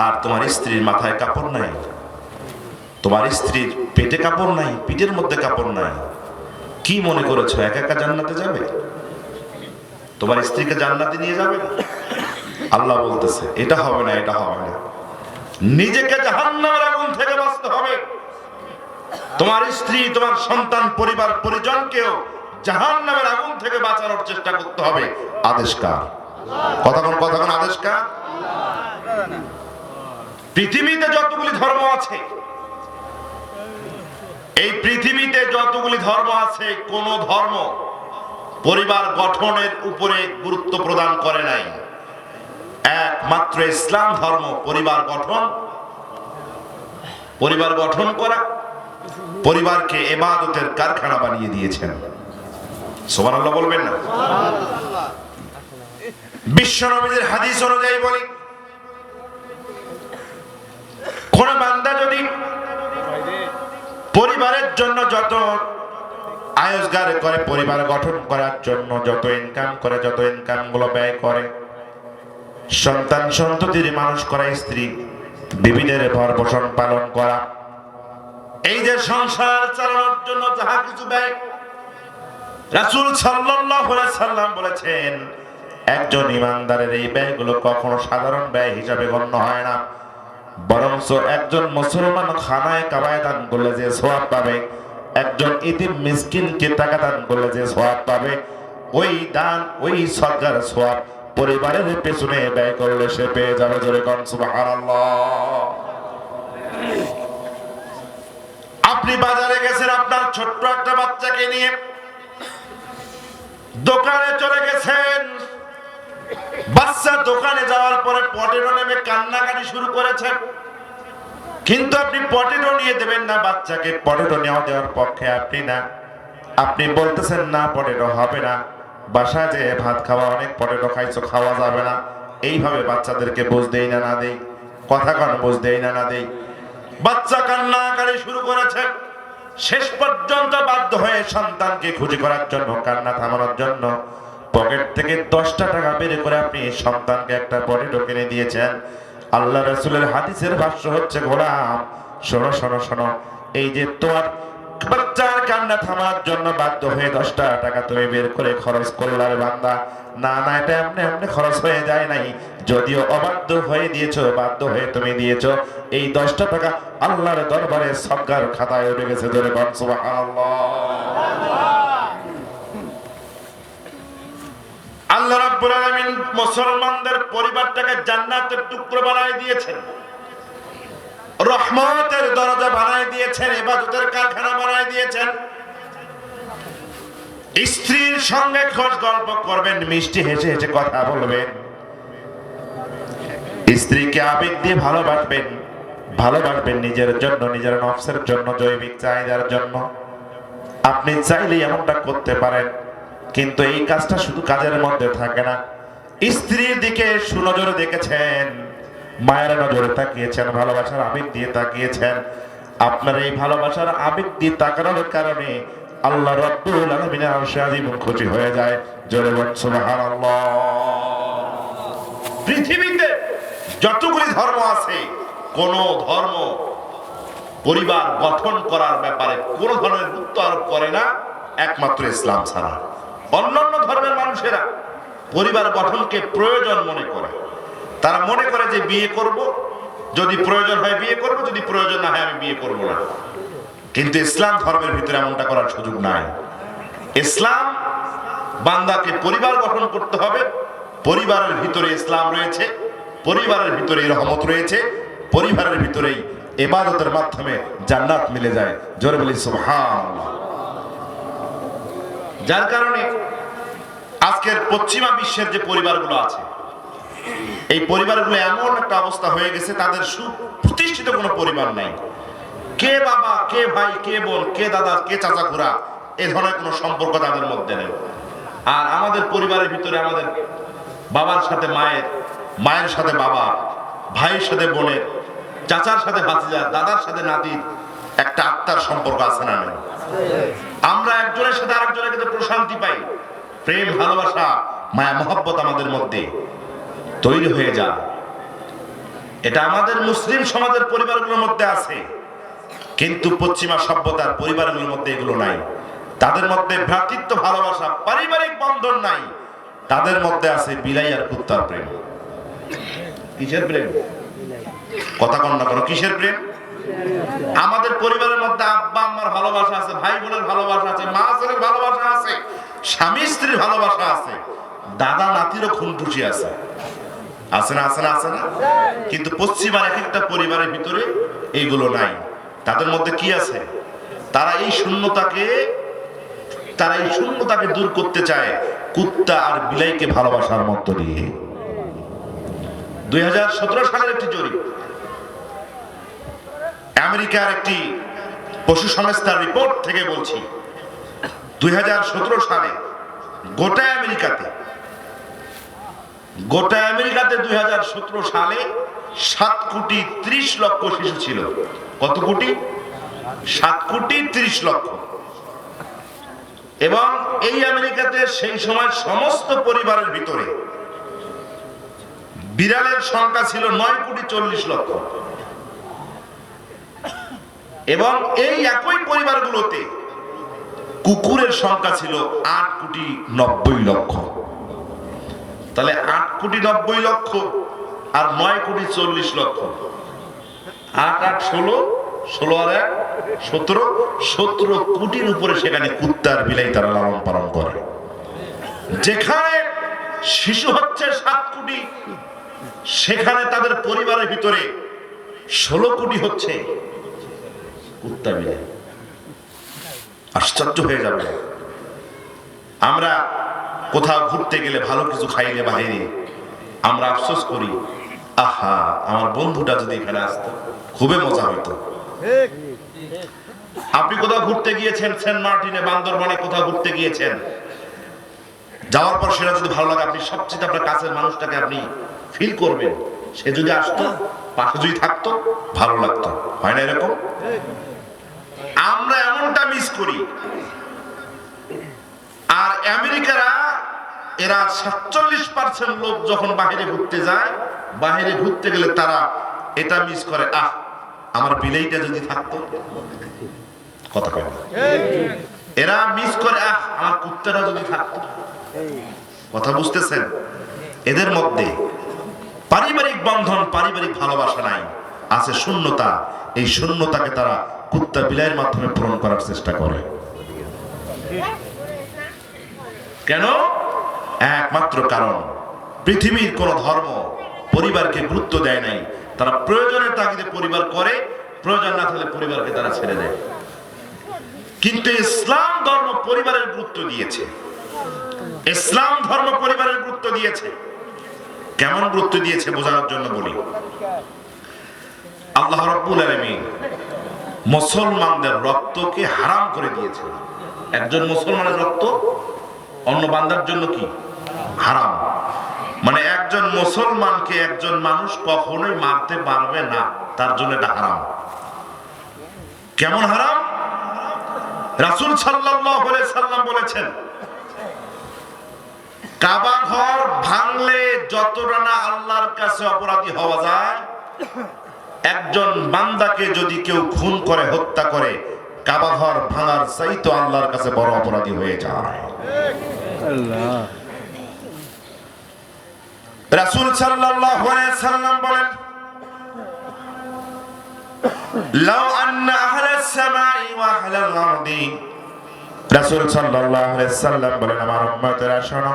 আর তোমার স্ত্রীর মাথায় কাপড় নাই, তোমার স্ত্রীর পেটে কাপড় নাই, পিঠের মধ্যে কাপড় নাই, কি মনে করেছো একা একা জান্নাতে যাবে? তোমার স্ত্রীকে জান্নাতে নিয়ে যাবে না? আল্লাহ বলতেছে এটা হবে না, এটা হবে না। নিজেকে জাহান্নামের আগুন থেকে বাঁচতে হবে, তোমার স্ত্রী, তোমার সন্তান, পরিবার পরিজনকেও জাহান্নামের আগুন থেকে বাঁচানোর চেষ্টা করতে হবে। আদেশ কার? কথা কোন আদেশ কার? পৃথিবীতে যতগুলি ধর্ম আছে, এই পৃথিবীতে যতগুলি ধর্ম আছে, কোন ধর্ম পরিবার গঠনের উপরে গুরুত্ব প্রদান করে নাই। একমাত্র ইসলাম ধর্ম পরিবার গঠন করা, পরিবারকে ইবাদতের কারখানা বানিয়ে দিয়েছেন। সুবহানাল্লাহ বলবেন না? বিশ্ব নবীর হাদিস অনুযায়ী বলি, কোন বান্দা যদি পরিবারের জন্য যত আয়োজগার করে, পরিবার গঠন করার জন্য যত ইনকাম করে, যত ইনকাম গুলো ব্যয় করে, সন্তান সন্ততির মানুষ করা, স্ত্রী বিবিদের ভরণ পোষণ পালন করা, এই যে সংসার চালানোর জন্য যাহা কিছু ব্যয়, রাসূল সাল্লাল্লাহু আলাইহি সাল্লাম বলেছেন একজন ইমানদারের এই ব্যয়গুলো কখনো সাধারণ ব্যয় হিসাবে গণ্য হয় না, বরঞ্চ একজন মুসলমান খানায় কাবায় দান করলে যে সওয়াব পাবে, একজন ইতিম মিসকিনকে টাকা দান করলে যে সওয়াব পাবে, ওই দান, ওই সদকার সওয়াব পরিবারের পেছনে ব্যয় করলে সে পেয়ে যাবে। জোরে কোন সুবহানাল্লাহ। আপনি বাজারে গেছেন আপনার ছোট্ট একটা বাচ্চাকে নিয়ে, দোকানে চলে গেছেন, বাচ্চা দোকানে যাওয়ার পরে পটেটো নেমে কান্নাকাটি শুরু করেছে, কিন্তু আপনি পটেটো নিয়ে দেবেন না বাচ্চাকে, পটেটো দেওয়ার পক্ষে আপনি না, আপনি বলতেছেন না পটেটো হবে না, বাসায় যে ভাত খাওয়া, অনেক পটেটো খাইছো, খাওয়া যাবে না। এইভাবে বাচ্চাদেরকে বুঝ দেই না দেই, কথা কন বুঝ দেই না দেই, বাচ্চা কান্নাকাটি শুরু করেছে, শেষ পর্যন্ত বাধ্য হয়ে সন্তানকে খুশি করার জন্য, কান্না থামানোর জন্য পকেট থেকে 10টা টাকা বের করে আপনি সন্তানকে একটা পটেটো কিনে দিয়েছেন। আল্লাহ রাসূলের হাদিসের ভাষ্য হচ্ছে, গোলাম শোনো শোনো শোনো, এই যে তোমার বাচ্চার কান্না থামানোর জন্য বাধ্য হয়ে 10টা টাকা তুমি বের করে খরচ করলার বান্দা, না না, এটা এমনি এমনি খরচ হয়ে যায় নাই, যদিও অবাধ্য হয়ে দিয়েছো, বাধ্য হয়ে তুমি দিয়েছো, এই 10টা টাকা আল্লাহর দরবারে সদকার খাতায় উঠে গেছে। ধরে বল সুবহানাল্লাহ। আল্লাহ রাব্বুল আলামিন মুসলমানদের পরিবারটাকে জান্নাতের টুকরো বানায় দিয়েছেন, রহমতের দরজা বানায় দিয়েছেন, ইবাদতের কারখানা বানায় দিয়েছেন। স্ত্রীর সঙ্গে খোঁজ গল্প করবেন, মিষ্টি হেসে হেসে কথা বলবেন, স্ত্রীকে আবেগ দিয়ে ভালোবাসবেন নিজের জন্য, নিজের নফসের জন্য, জৈবিক চাহিদার জন্য। আপনি চাইলেই এমনটা করতে পারেন, কিন্তু এই কাজটা শুধু কাজের মধ্যে থাকে না। স্ত্রীর দিকে সুনজরে দেখেছেন, মায়ের নজরে তাকিয়েছেন, ভালোবাসার আবেগ দিয়ে তাকিয়েছেন। আপনার এই ভালোবাসার আবেগ দিয়ে তাকানোর কারণে আল্লাহ রাব্বুল আলামিনের আরশে আজিম খুশি হয়ে যায়। জোরে বল সুবহানাল্লাহ। পৃথিবীতে যতগুলি ধর্ম আছে, কোন ধর্ম পরিবার গঠন করার ব্যাপারে কোন ধরনের গুরুত্ব আরোপ করে না, একমাত্র ইসলাম ছাড়া। অন্যান্য ধর্মের মানুষেরা পরিবার গঠনকে প্রয়োজন মনে করে, তারা মনে করে যে বিয়ে করব, যদি প্রয়োজন হয় বিয়ে করব, যদি প্রয়োজন না হয় আমি বিয়ে করব না। কিন্তু ইসলাম ধর্মের ভিতরে এমনটা করার সুযোগ নাই। ইসলাম বান্দাকে পরিবার গঠন করতে হবে, পরিবারের ভিতরে ইসলাম রয়েছে, পরিবারের ভিতরে রহমত রয়েছে, পরিবারের ভিতরেই ইবাদতের মাধ্যমে জান্নাত মিলে যায়। জোরে বলি সুবহানাল্লাহ। যার কারণে আজকের পশ্চিমা বিশ্বের যে পরিবারগুলো আছে, এই পরিবারগুলো এমন একটা অবস্থা হয়ে গেছে, তাদের সুপ্রতিষ্ঠিত কোনো পরিবার নাই। কে বাবা, কে ভাই, কে বোন, কে দাদা, কে চাচা খুড়া, এ ধরনের কোনো সম্পর্ক তাদের মধ্যে নেই। আর আমাদের পরিবারের ভিতরে আমাদের বাবার সাথে মায়ের, মায়ের সাথে বাবা, ভাইয়ের সাথে বোনের, চাচার সাথে ভাতিজা, দাদার সাথে নাতির একটা আত্মার সম্পর্ক আছে না নেই? আমরা একজনের সাথে আরেকজনের কাছে প্রশান্তি পাই, প্রেম, ভালোবাসা, মায়া মহব্বত আমাদের মধ্যে তৈরি হয়ে যায়। এটা আমাদের মুসলিম সমাজের পরিবারগুলোর মধ্যে আছে, কিন্তু পশ্চিমা সভ্যতার পরিবারগুলোর মধ্যে এগুলো নাই। তাদের মধ্যে ভ্রাতৃত্ব, ভালোবাসা, পারিবারিক বন্ধন নাই। তাদের মধ্যে আছে বিলাই আর কুত্তার প্রেম। কিসের প্রেম? কথা কন না, কিসের প্রেম? আমাদের পরিবারের মধ্যে আব্বা আম্মার ভালোবাসা আছে, ভাই বোনের ভালোবাসা আছে, মা ছেলের ভালোবাসা আছে, স্বামী স্ত্রীর ভালোবাসা আছে, দাদা নাতিরও খুনটুসি আছে। আছে না, আছে না, আছে না? কিন্তু পশ্চিমার এক একটা পরিবারের ভিতরে এইগুলো নাই। তাদের মধ্যে কি আছে? তারা এই শূন্যতাকে দূর করতে চায় কুত্তা আর বিলাইকে ভালোবাসার মধ্য দিয়ে। 2017 সালের একটি জরিপ, আমেরিকার একটি পশু সংস্থার রিপোর্ট থেকে বলছি, 2017 সালে গোটা আমেরিকাতে 2017 সালে 7 কোটি 30 লক্ষ শিশু ছিল। কত কোটি? 7 কোটি 30 লক্ষ। এবং এই আমেরিকাতে সেই সময় সমস্ত পরিবারের ভিতরে বিড়ালের সংখ্যা ছিল 9 কোটি 40 লক্ষ। এবং এই একই পরিবারগুলোতে কুকুরের সংখ্যা ছিল 8 কোটি 90 লক্ষ। তাহলে 8 কোটি 90 লক্ষ আর 9 কোটি 40 লক্ষ, 8 8 16, 16 আর 1 17, 17 কোটির উপরে সেখানে কুত্তার বিলাই তারা লালন পালন করে। যেখানে শিশু হচ্ছে 7 কোটি, সেখানে তাদের পরিবারের ভিতরে 16 কোটি হচ্ছে কুত্তা বিলাই। আশ্চর্য হয়ে যাবে। আমরা কোথাও ঘুরতে গেলে, ভালো কিছু খাইলে বাইরে, আমরা আফসোস করি, আহা আমার বন্ধুটা যদি এখানে আসতো খুবই মজা হইতো। আপনি কোথাও ঘুরতে গিয়েছেন, সেন্ট মার্টিনে, বান্দরবানে কোথাও ঘুরতে গিয়েছেন, যাওয়ার পর সেটা যদি ভালো লাগে, আপনি সবচেয়ে আপনার কাছের মানুষটাকে আপনি ফিল করবেন, সে যদি আসতো, পাশে যদি থাকতো, ভালো লাগতো। হয় না এরকম? আমরা এমনটা মিস করি। আর আমেরিকারা, এরা 47% লোক যখন বাইরে ঘুরতে যায়, বাইরে ঘুরতে গেলে তারা এটা মিস করে, আহ আমার বিলাইটা যদি থাকতো। কথা কয় না? এরা মিস করে, আহ আমার কুত্তাটা যদি থাকতো। কথা বুঝতেছেন? এদের মধ্যে পারিবারিক বন্ধন, পারিবারিক ভালোবাসা নাই, আছে শূন্যতা। এই শূন্যতাকে তারা কুত্তা বিলাইয়ের মাধ্যমে পূরণ করার চেষ্টা করে। কেন? একমাত্র কারণ, পৃথিবীর কোন ধর্ম পরিবারকে গুরুত্ব দেয় নাই। তারা প্রয়োজনের তাগিদে পরিবার করে, প্রয়োজন না থাকলে পরিবারকে তারা ছেড়ে দেয়। কিন্তু ইসলাম ধর্ম পরিবারের গুরুত্ব দিয়েছে। ইসলাম ধর্ম পরিবারের গুরুত্ব দিয়েছে। কেমন গুরুত্ব দিয়েছে বোঝানোর জন্য বলি। আল্লাহ রাব্বুল আলামিন মুসলমানদের রক্তকে হারাম করে দিয়েছে। একজন মুসলমানের রক্ত অন্য বান্দার জন্য কি? হারাম। মানে একজন মুসলমানকে একজন মানুষ কখনোই মারতে পারবে না, তার জন্য এটা হারাম। কেমন হারাম? রাসূল সাল্লাল্লাহু আলাইহি সাল্লাম বলেছেন, কাবা ঘর ভাঙলে যতটা না আল্লাহর কাছে অপরাধী হওয়া যায়, একজন বান্দাকে যদি কেউ খুন করে, হত্যা করে, কাবা ঘর ভাঙার চাইতে আল্লাহর কাছে বড় অপরাধী হয়ে যায়। রাসূল সাল্লাল্লাহু আলাইহি সাল্লাম বলেন, লাউ আন্না আহলাস সামাই ওয়া আহলাল আরদি, রাসূল সাল্লাল্লাহু আলাইহি সাল্লাম বলেন, আমার উম্মতেরা শোনো,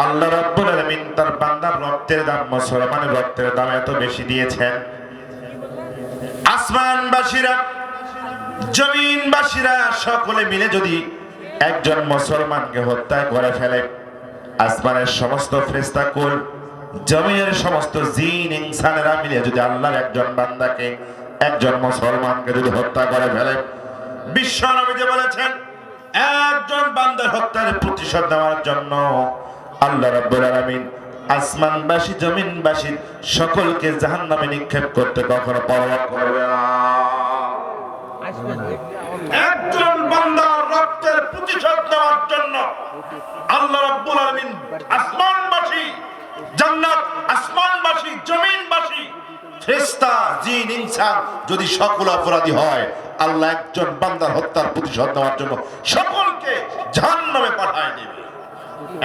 আল্লাহ রাব্বুল আলামিন তার বান্দার রক্তের দাম, মুসলমানের রক্তের দাম এত বেশি দিয়েছেন, আসমানবাসীরা জমিনবাসীরা সকলে মিলে যদি একজন মুসলমানকে হত্যা করে ফেলে, আসমানের সমস্ত ফেরেশতা কুল, জমিনের সমস্ত জিন ইনসানেরা মিলে যদি আল্লাহর একজন বান্দাকে, একজন মুসলমানকে যদি হত্যা করে ফেলে, বিশ্ব নবী যে বলেছেন একজন বান্দার হত্যার প্রতিশোধ নেওয়ার জন্য আল্লাহ রাব্বুল আলামিন আসমানবাসী জমিনবাসী সকলকে জাহান্নামে নিক্ষেপ করতে কখনো পরোয়া করবে না। একজন বান্দার রক্তের প্রতিশোধ নেওয়ার জন্য আল্লাহ রাব্বুল আলামিন আসমানবাসী জান্নাত, আসমানবাসী জমিনবাসী ফেরেশতা জিন ইনসান যদি সকল অপরাধী হয়, আল্লাহ একজন বান্দার হত্যার প্রতিশোধ নেওয়ার জন্য সকলকে জাহান্নামে পাঠায় দেবে।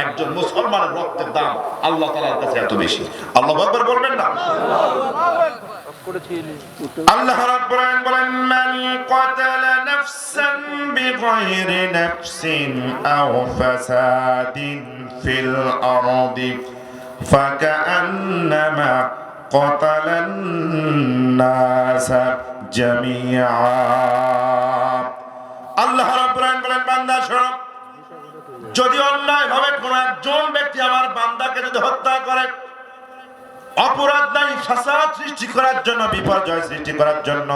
একজন মুসলমানের রক্তের দাম আল্লাহ তাআলার কাছে এত বেশি। আল্লাহু আকবার বলবেন না? আল্লাহ রাব্বুল আলামিন বলেন, মান কাতালা নাফসান বিগাইরি নাফসিন আও ফাসাদিন ফিল আরদি ফাকান্নামা কাতালান নাসা জামিআ। আল্লাহ রাব্বুল আলামিন বলেন, বান্দা শোনো, যদি অন্যায়ভাবে কোন একজন ব্যক্তি আমার বান্দাকে যদি হত্যা করে, অপরাধ নাই, ফাসাদ সৃষ্টি করার জন্য, বিপর্যয় সৃষ্টি করার জন্য,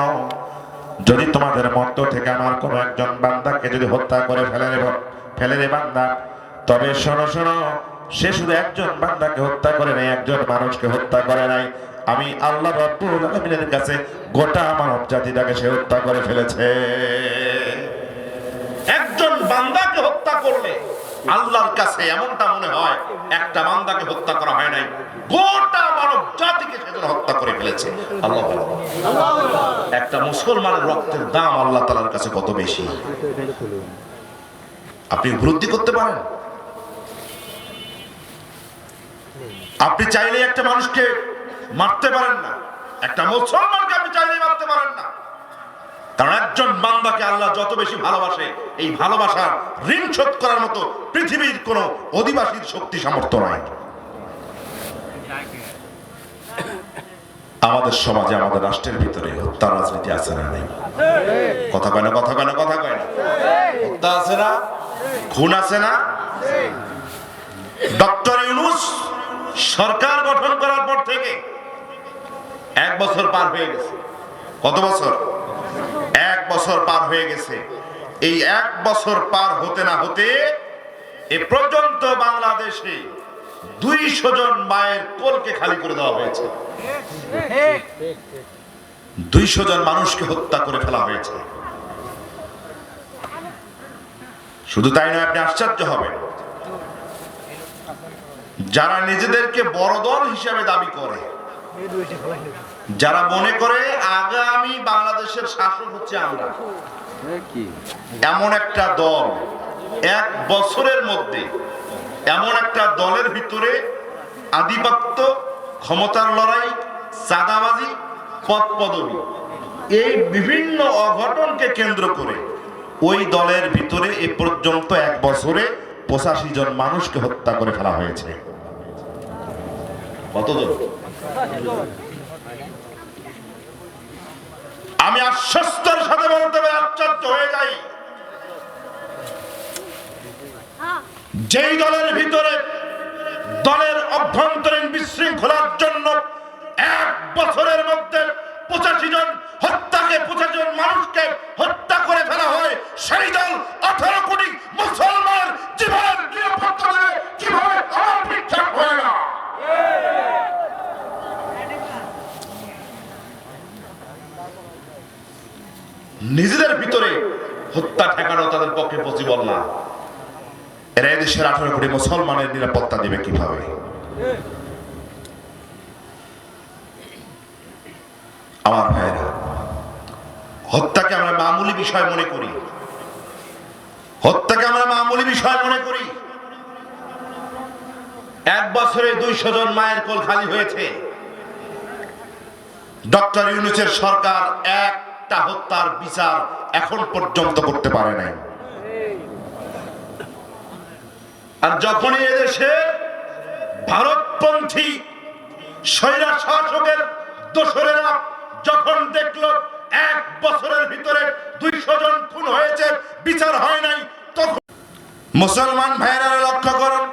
যদি তোমাদের মধ্য থেকে আমার কোন একজন বান্দাকে যদি হত্যা করে ফেলে রে বান্দা, তবে শোনো শোনো, সে শুধু একজন বান্দাকে হত্যা করে নাই, একজন মানুষকে হত্যা করে নাই, আমি আল্লাহ রাব্বুল আলামিনের কাছে গোটা মানব জাতিটাকে সে হত্যা করে ফেলেছে। একজন বান্দাকে হত্যা করলে আল্লাহর কাছে এমনটা মনে হয় একটা বান্দাকে হত্যা করা হয় নাই, গোটা মানব জাতিকে সেদিন হত্যা করে ফেলেছে। আল্লাহ একটা মুসলমানের রক্তের দাম আল্লাহ তাআলার কাছে কত বেশি আপনি উপলব্ধি করতে পারেন? আপনি চাইলে একটা মানুষকে মারতে পারেন না, একটা মুসলমানকে আপনি চাইলেই মারতে পারেন না, কারণ একজন বান্দাকে আল্লাহ যত বেশি ভালোবাসে, এই ভালোবাসার ঋণ শোধ করার মতো পৃথিবীর কোন অধিবাসীর শক্তি সামর্থ্য নাই। আমাদের সমাজে, আমাদের রাষ্ট্রের ভিতরে হত্যা রাজনীতি আছে না? নেই? কথা কয় না, কথা কয় না, কথা কয় না। হত্যা আছে না? খুন আছে না? ডক্টর ইউনূস সরকার গঠন করার পর থেকে 1 বছর পার হয়ে গেছে। কত বছর? 1 বছর পার হয়ে গেছে। এই 1 বছর পার হতে না হতে এ পর্যন্ত বাংলাদেশে 200 জন মায়ের কোলকে খালি করে দেওয়া হয়েছে। 200 জন মানুষকে হত্যা করে ফেলা হয়েছে। শুধু তাই নয়, আপনি আশ্চর্য হবেন, যারা নিজেদেরকে বড় দল হিসেবে দাবি করে, যারা মনে করে আগামী বাংলাদেশের শাসক হচ্ছে আমরা, এমন একটা দল 1 বছরের মধ্যে, এমন একটা দলের ভিতরে আধিপত্য, ক্ষমতার লড়াই, চাঁদাবাজি, পদ পদবি, এই বিভিন্ন অঘটনকে কেন্দ্র করে ওই দলের ভিতরে এ পর্যন্ত 1 বছরে 85 জন মানুষকে হত্যা করে ফেলা হয়েছে। কতজন? আমি আশ্বস্তের সাথে বলতে পারি, আশ্চর্য হয়ে যাই, যেই দলের ভিতরে দলের অভ্যন্তরীণ বিশৃঙ্খলার জন্য 1 বছরের মধ্যে 85 জন হত্যাকে, 85 জন মানুষকে হত্যা করে ফেলা হয়, সেই দল 18 কোটি মুসলমান জীবনের নিরাপত্তা দেবে কিভাবে আমার বিখ্যাত হয় না? নিজেদের ভিতরে হত্যা ঠেকানো তাদের পক্ষে পসিবল না, এরা দেশের 18 কোটি মুসলমানের নিরাপত্তা দিবে কিভাবে? আমার ভাইরা, হত্যাকে আমরা মামুলি বিষয় মনে করি, হত্যাকে আমরা মামুলি বিষয় মনে করি। 1 বছরে 200 জন মায়ের কোল খালি হয়েছে। ডক্টর ইউনূসের সরকার একটা হত্যার বিচার এখন পর্যন্ত করতে পারে নাই। আর যখনই এদেশে ভারতপন্থী স্বৈরা শাসকের দোসরেরা যখন দেখলো 1 বছরের ভিতরে 200 জন খুন হয়েছে, বিচার হয় নাই, তখন মুসলমান ভাইরা লক্ষ্য করুন,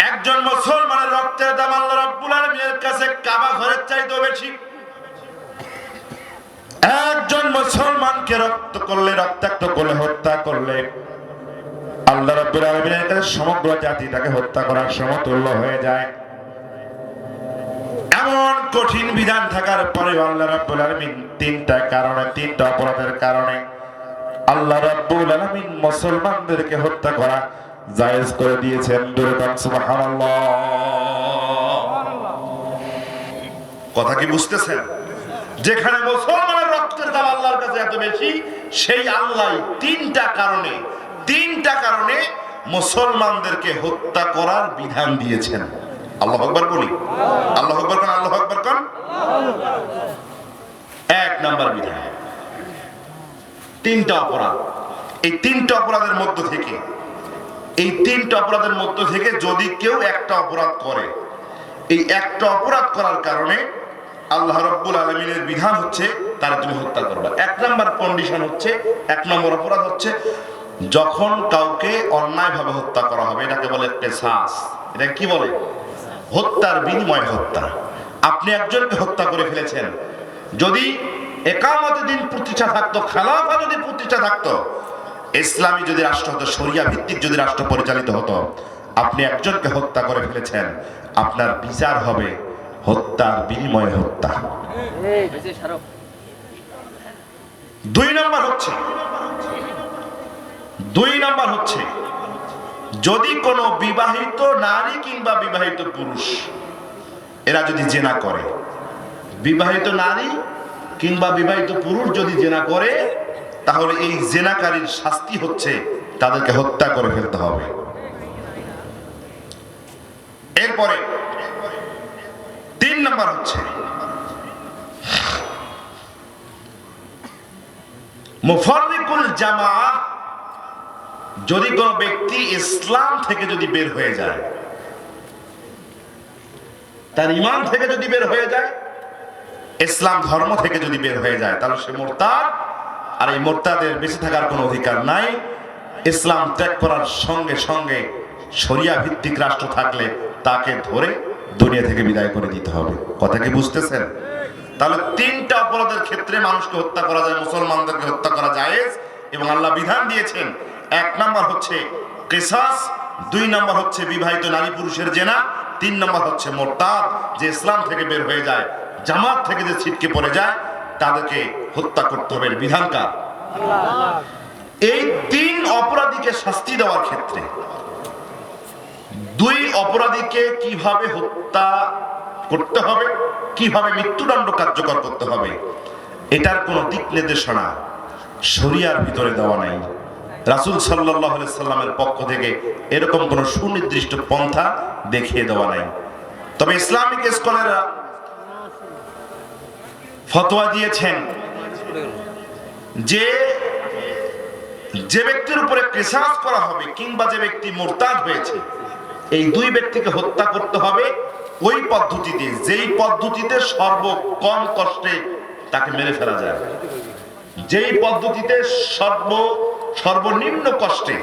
একজন মুসলমানের রক্তের দাম আল্লাহ রাব্বুল আলামিনের কাছে কাবা ঘরের চাইতেও বেশি। একজন মুসলমানকে রক্তাক্ত করলে, হত্যা করলে আল্লাহ রাব্বুল আলামিনের কাছে সমগ্র জাতিটাকে হত্যা করার সমতুল্য হয়ে যায়। এমন কঠিন বিধান থাকার পরে আল্লাহ রাব্বুল আলামিন তিনটা অপরাধের কারণে আল্লাহ রাব্বুল আলামিন মুসলমানদেরকে হত্যা করা জায়েজ করে দিয়েছেন। দুরুদ সুবহানাল্লাহ। কথা কি বুঝতেছেন? যেখানে মুসলমানের রক্তের দাম আল্লাহর কাছে এত বেশি, সেই আল্লাহ তিনটা কারণে মুসলমানদেরকে হত্যা করার বিধান দিয়েছেন। আল্লাহু আকবার বলি, আল্লাহু আকবার কোন, আল্লাহু আকবার কোন। 1 নাম্বার বিধান, তিনটা অপরাধ। এই তিনটা অপরাধের মধ্য থেকে যদি কেউ একটা অপরাধ করে, এই একটা অপরাধ করার কারণে আল্লাহ রাব্বুল আলামিনের বিধান হচ্ছে তারা তুমি হত্যা করবা। 1 নাম্বার কন্ডিশন হচ্ছে, 1 নম্বর অপরাধ হচ্ছে যখন কাউকে অন্যায়ভাবে হত্যা করা হবে, এটাকে বলে কিসাস। এটা কি বলে? হত্যার বিনিময় হত্যা। আপনি একজনকে হত্যা করে ফেলেছেন, যদি একামতে দিন প্রতিষ্ঠা থাকতো, খেলাফা যদি প্রতিষ্ঠা থাকতো, ইসলামী যদি রাষ্ট্র হতো, শরিয়া ভিত্তিক যদি রাষ্ট্র পরিচালিত হতো, আপনি একজনকে হত্যা করে ফেলেছেন, আপনার বিচার হবে হত্যার বিনিময়ে হত্যা। 2 নাম্বার হচ্ছে যদি কোনো বিবাহিত নারী কিংবা বিবাহিত পুরুষ এরা যদি জেনা করে, বিবাহিত নারী কিংবা বিবাহিত পুরুষ যদি জেনা করে, তাহলে এই জেনাকারীর শাস্তি হচ্ছে তাদেরকে হত্যা করে ফেলতে হবে। এরপরে 3 নাম্বার হচ্ছে মুফাররিকুল জামাআহ। যদি কোনো ব্যক্তি ইসলাম থেকে যদি বের হয়ে যায়, তার ঈমান থেকে যদি বের হয়ে যায়, ইসলাম ধর্ম থেকে যদি বের হয়ে যায়, তাহলে সে মুরতাদ। আর এই মুরতাদের বেঁচে থাকার কোনো অধিকার নাই। ইসলাম ত্যাগ করার সঙ্গে সঙ্গে শরিয়া ভিত্তিক রাষ্ট্র থাকলে তাকে ধরে দুনিয়া থেকে বিদায় করে দিতে হবে। কথা কি বুঝতেছেন? তাহলে 3টা অপরাধের ক্ষেত্রে মানুষকে হত্যা করা যায়, মুসলমানদেরকে হত্যা করা জায়েজ, এবং আল্লাহ বিধান দিয়েছেন। 1 নাম্বার হচ্ছে কিসাস, 2 নাম্বার হচ্ছে বিবাহিত নারী পুরুষের জেনা, 3 নাম্বার হচ্ছে মুরতাদ, যে ইসলাম থেকে বের হয়ে যায়, জামাত থেকে যে ছিটকে পড়ে যায়, তাদেরকে হত্যা করতে হবে। বিধানকার এই 3 অপরাধীকে শাস্তি দেওয়ার ক্ষেত্রে 2 অপরাধীকে কিভাবে হত্যা করতে হবে, কিভাবে মৃত্যুদণ্ড কার্যকর করতে হবে, এটার কোনো দিক নির্দেশনা শরিয়ার ভিতরে দেওয়া নাই। রাসূল সাল্লাল্লাহু আলাইহি সাল্লামের পক্ষ থেকে এরকম কোনো সুনির্দিষ্ট পন্থা দেখিয়ে দেওয়া নাই। তবে ইসলামিক স্কলাররা ফতোয়া দিয়েছেন যে যে ব্যক্তির উপরে কিসাস করা হবে কিংবা যে ব্যক্তি মুরতাদ হয়েছে, এই 2 ব্যক্তিকে হত্যা করতে হবে ওই পদ্ধতিতে, যেই পদ্ধতিতে সর্বকম কষ্টে তাকে মেরে ফেলা যায়, যেই পদ্ধতিতে সর্বনিম্ন কষ্টে,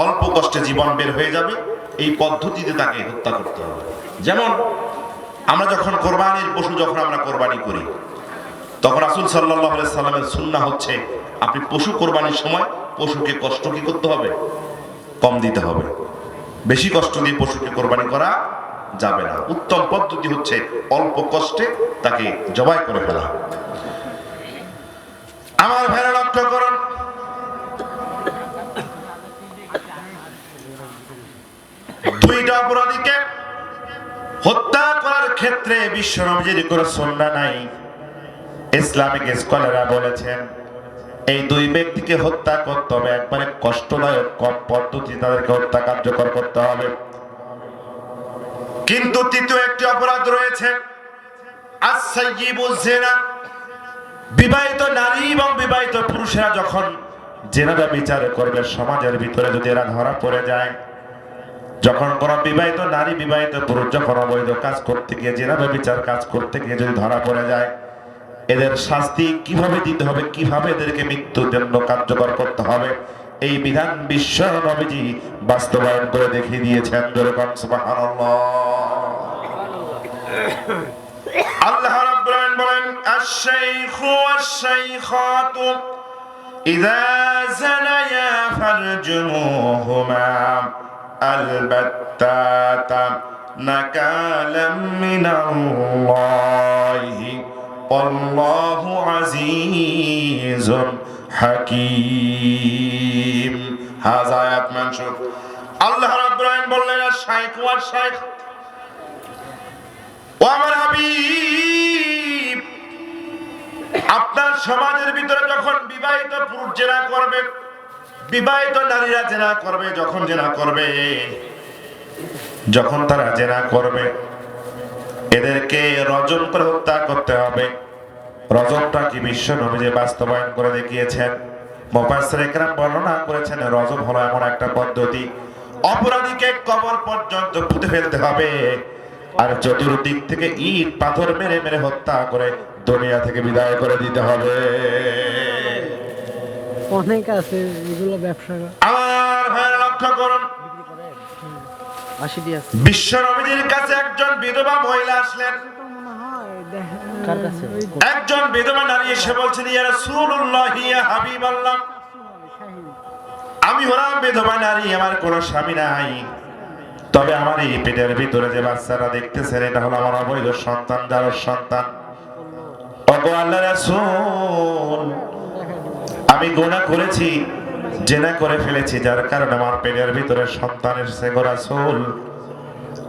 অল্প কষ্টে জীবন বের হয়ে যাবে, এই পদ্ধতিতে তাকে হত্যা করতে হবে। যেমন আমরা যখন কোরবানির পশু যখন আমরা কোরবানি করি, তখন রাসূল সাল্লাল্লাহু আলাইহি সাল্লামের সুন্নাহ হচ্ছে আপনি পশু কোরবানির সময় পশুকে কষ্ট কি করতে হবে? কম দিতে হবে। বেশি কষ্ট দিয়ে পশুকে কোরবানি করা যাবে না। উত্তম পদ্ধতি হচ্ছে অল্প কষ্টে তাকে জবাই করে ফেলা। আমার ভাইরা লক্ষ্য করুন, দুইটা অপরাধীকে হত্যা করার ক্ষেত্রে বিশ্ব নবীর কোনো সুন্নাহ নাই। ইসলামিক স্কলাররা বলেছেন এই 2 ব্যক্তিকে হত্যা করতে হবে একবারে কষ্টদায়ক কম পদ্ধতি, তাদেরকে হত্যা কার্যকর করতে হবে। কিন্তু তৃতীয় একটি অপরাধ রয়েছে, আস-সাইয়্যিবুজ জিনা। বিবাহিত নারী এবং বিবাহিত পুরুষেরা যখন জিনাটা বিচার করবে, সমাজের ভিতরে যদি এরা ধরা পড়ে যায়, যখন কোন বিবাহিত নারী বিবাহিত পুরুষ যখন অবৈধ কাজ করতে গিয়ে জেনা ব্যভিচার কাজ করতে গিয়ে যদি ধরা পড়ে যায়, এদের শাস্তি কিভাবে দিতে হবে, কিভাবে এদেরকে মৃত্যুদণ্ড কার্যকর করতে হবে, এই বিধান বিশ্ব নবীজি বাস্তবায়ন করে দেখিয়ে দিয়েছেন। সুবহানাল্লাহ। আল্লাহ রাব্বুল আলামিন বলেন, আশ-শাইখু ওয়াশ-শাইখাতু ইযা জানায়া ফারজুমুহুমা আলবাত্তাতা নাকালাম মিনাল্লাহি আল্লাহু আজিজুন হাকীম। হাযা আয়াত মানসুখ। আল্লাহ রাব্বুল আলামিন বললেন, আশ-শাইখু ওয়াশ-শাইখ, ও আমার হাবিব, আপনার সমাজের ভিতরে যখন বিবাহিত পুরুষ জেনা করবে, বিবাহিত নারীরা জেনা করবে, যখন জেনা করবে, যখন তারা জেনা করবে, এদেরকে রজম করে হত্যা করতে হবে। রজমটা কি বিশ্ব নবীজি বাস্তবায়ন করে দেখিয়েছেন। মুফাসসির ইকরাম বর্ণনা করেছেন, রজম হলো এমন একটা পদ্ধতি, অপরাধীকে কবর পর্যন্ত পুঁতে ফেলতে হবে, আর চতুর্দিক থেকে ইট পাথর মেরে মেরে হত্যা করে দুনিয়া থেকে বিদায় করে দিতে হবে। অনেক আছে এগুলো ব্যবসা। আর ভাইরা লক্ষ্য করুন, বিশ্ব নবীজির কাছে একজন বিধবা মহিলা আসলেন। একজন বিধবা নারী এসে বলছেন, ইয়া রাসূলুল্লাহ, ইয়া হাবিবাল্লাহ, আমি হলাম বিধবা নারী, আমার কোনো স্বামী নাই, তবে আমার এই পেটের ভিতরে যে বাচ্চারা দেখতেছেন, এটা হলো আমার অবৈধ সন্তান, যার সন্তান। ওগো আল্লাহর রাসূল, আমি গুনাহ করেছি, জেনা করে ফেলেছি, যার কারণে আমার পেটের ভিতরে সন্তান এসেছে। গো রাসূল,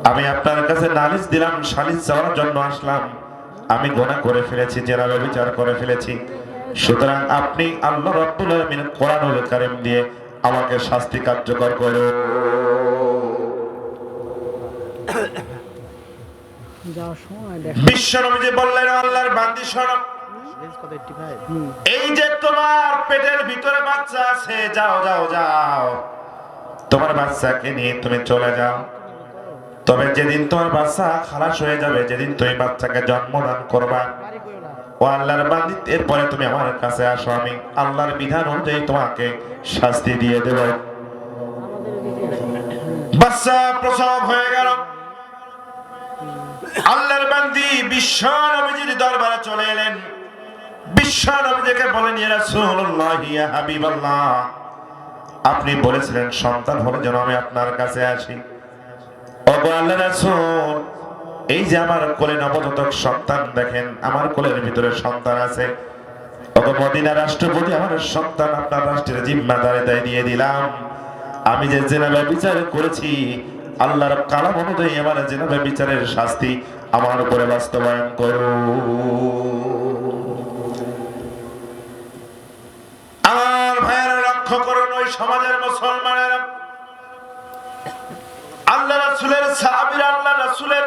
আমি আপনার কাছে নালিশ দিলাম, সালিশ চাওয়ার জন্য আসলাম, আমি গুনাহ করে ফেলেছি, জেনা ব্যভিচার করে ফেলেছি, সুতরাং আপনি আল্লাহ রাব্বুল আলামিন কোরআনুল কারীম দিয়ে আমাকে শাস্তি কার্যকর করুন। বিশ্ব নবীজি বললেন, আল্লাহর বান্দী শোনো, এই যে তোমার পেটের ভিতরে বাচ্চা আছে, যাও যাও যাও, তোমার বাচ্চাকে নিয়ে তুমি চলে যাও। তবে যেদিন তোমার বাচ্চা খালাস হয়ে যাবে, যেদিন তুমি বাচ্চাকে জন্মদান করবা, ও আল্লাহর বান্দী, এরপরে তুমি আমার কাছে আসো, আমি আল্লাহর বিধান অনুযায়ী তোমাকে শাস্তি দিয়ে দেব। বাচ্চা প্রসব হয়ে গেল। আল্লাহর বান্দী বিশ্ব নবীজির দরবারে চলে এলেন। বিশ্ব নবীজিকে বলেন, ইয়া রাসূলুল্লাহ, ইয়া হাবিবাল্লাহ, আপনি বলেছিলেন সন্তান হলে যেন আমি আপনার কাছে আসি। ওগো আল্লাহর রাসূল, এই যে আমার কোলে নবজাতক সন্তান, দেখেন আমার কোলের ভিতরে সন্তান আছে। ওগো মদিনার রাষ্ট্রপতি, আমার সন্তান আপনার রাষ্ট্রের জিম্মাদারিতে দিয়ে দিলাম। আমি যে জেনা ব্যভিচার করেছি, আল্লাহর কালাম অনুযায়ী আমার জেনা ব্যভিচারের শাস্তি আমার উপরে বাস্তবায়ন করুন। আমার ভাইয়েরা লক্ষ্য করুন, ওই সমাজের মুসলমানেরা, আল্লাহ রাসূলের সাহাবীরা, আল্লাহ রাসূলের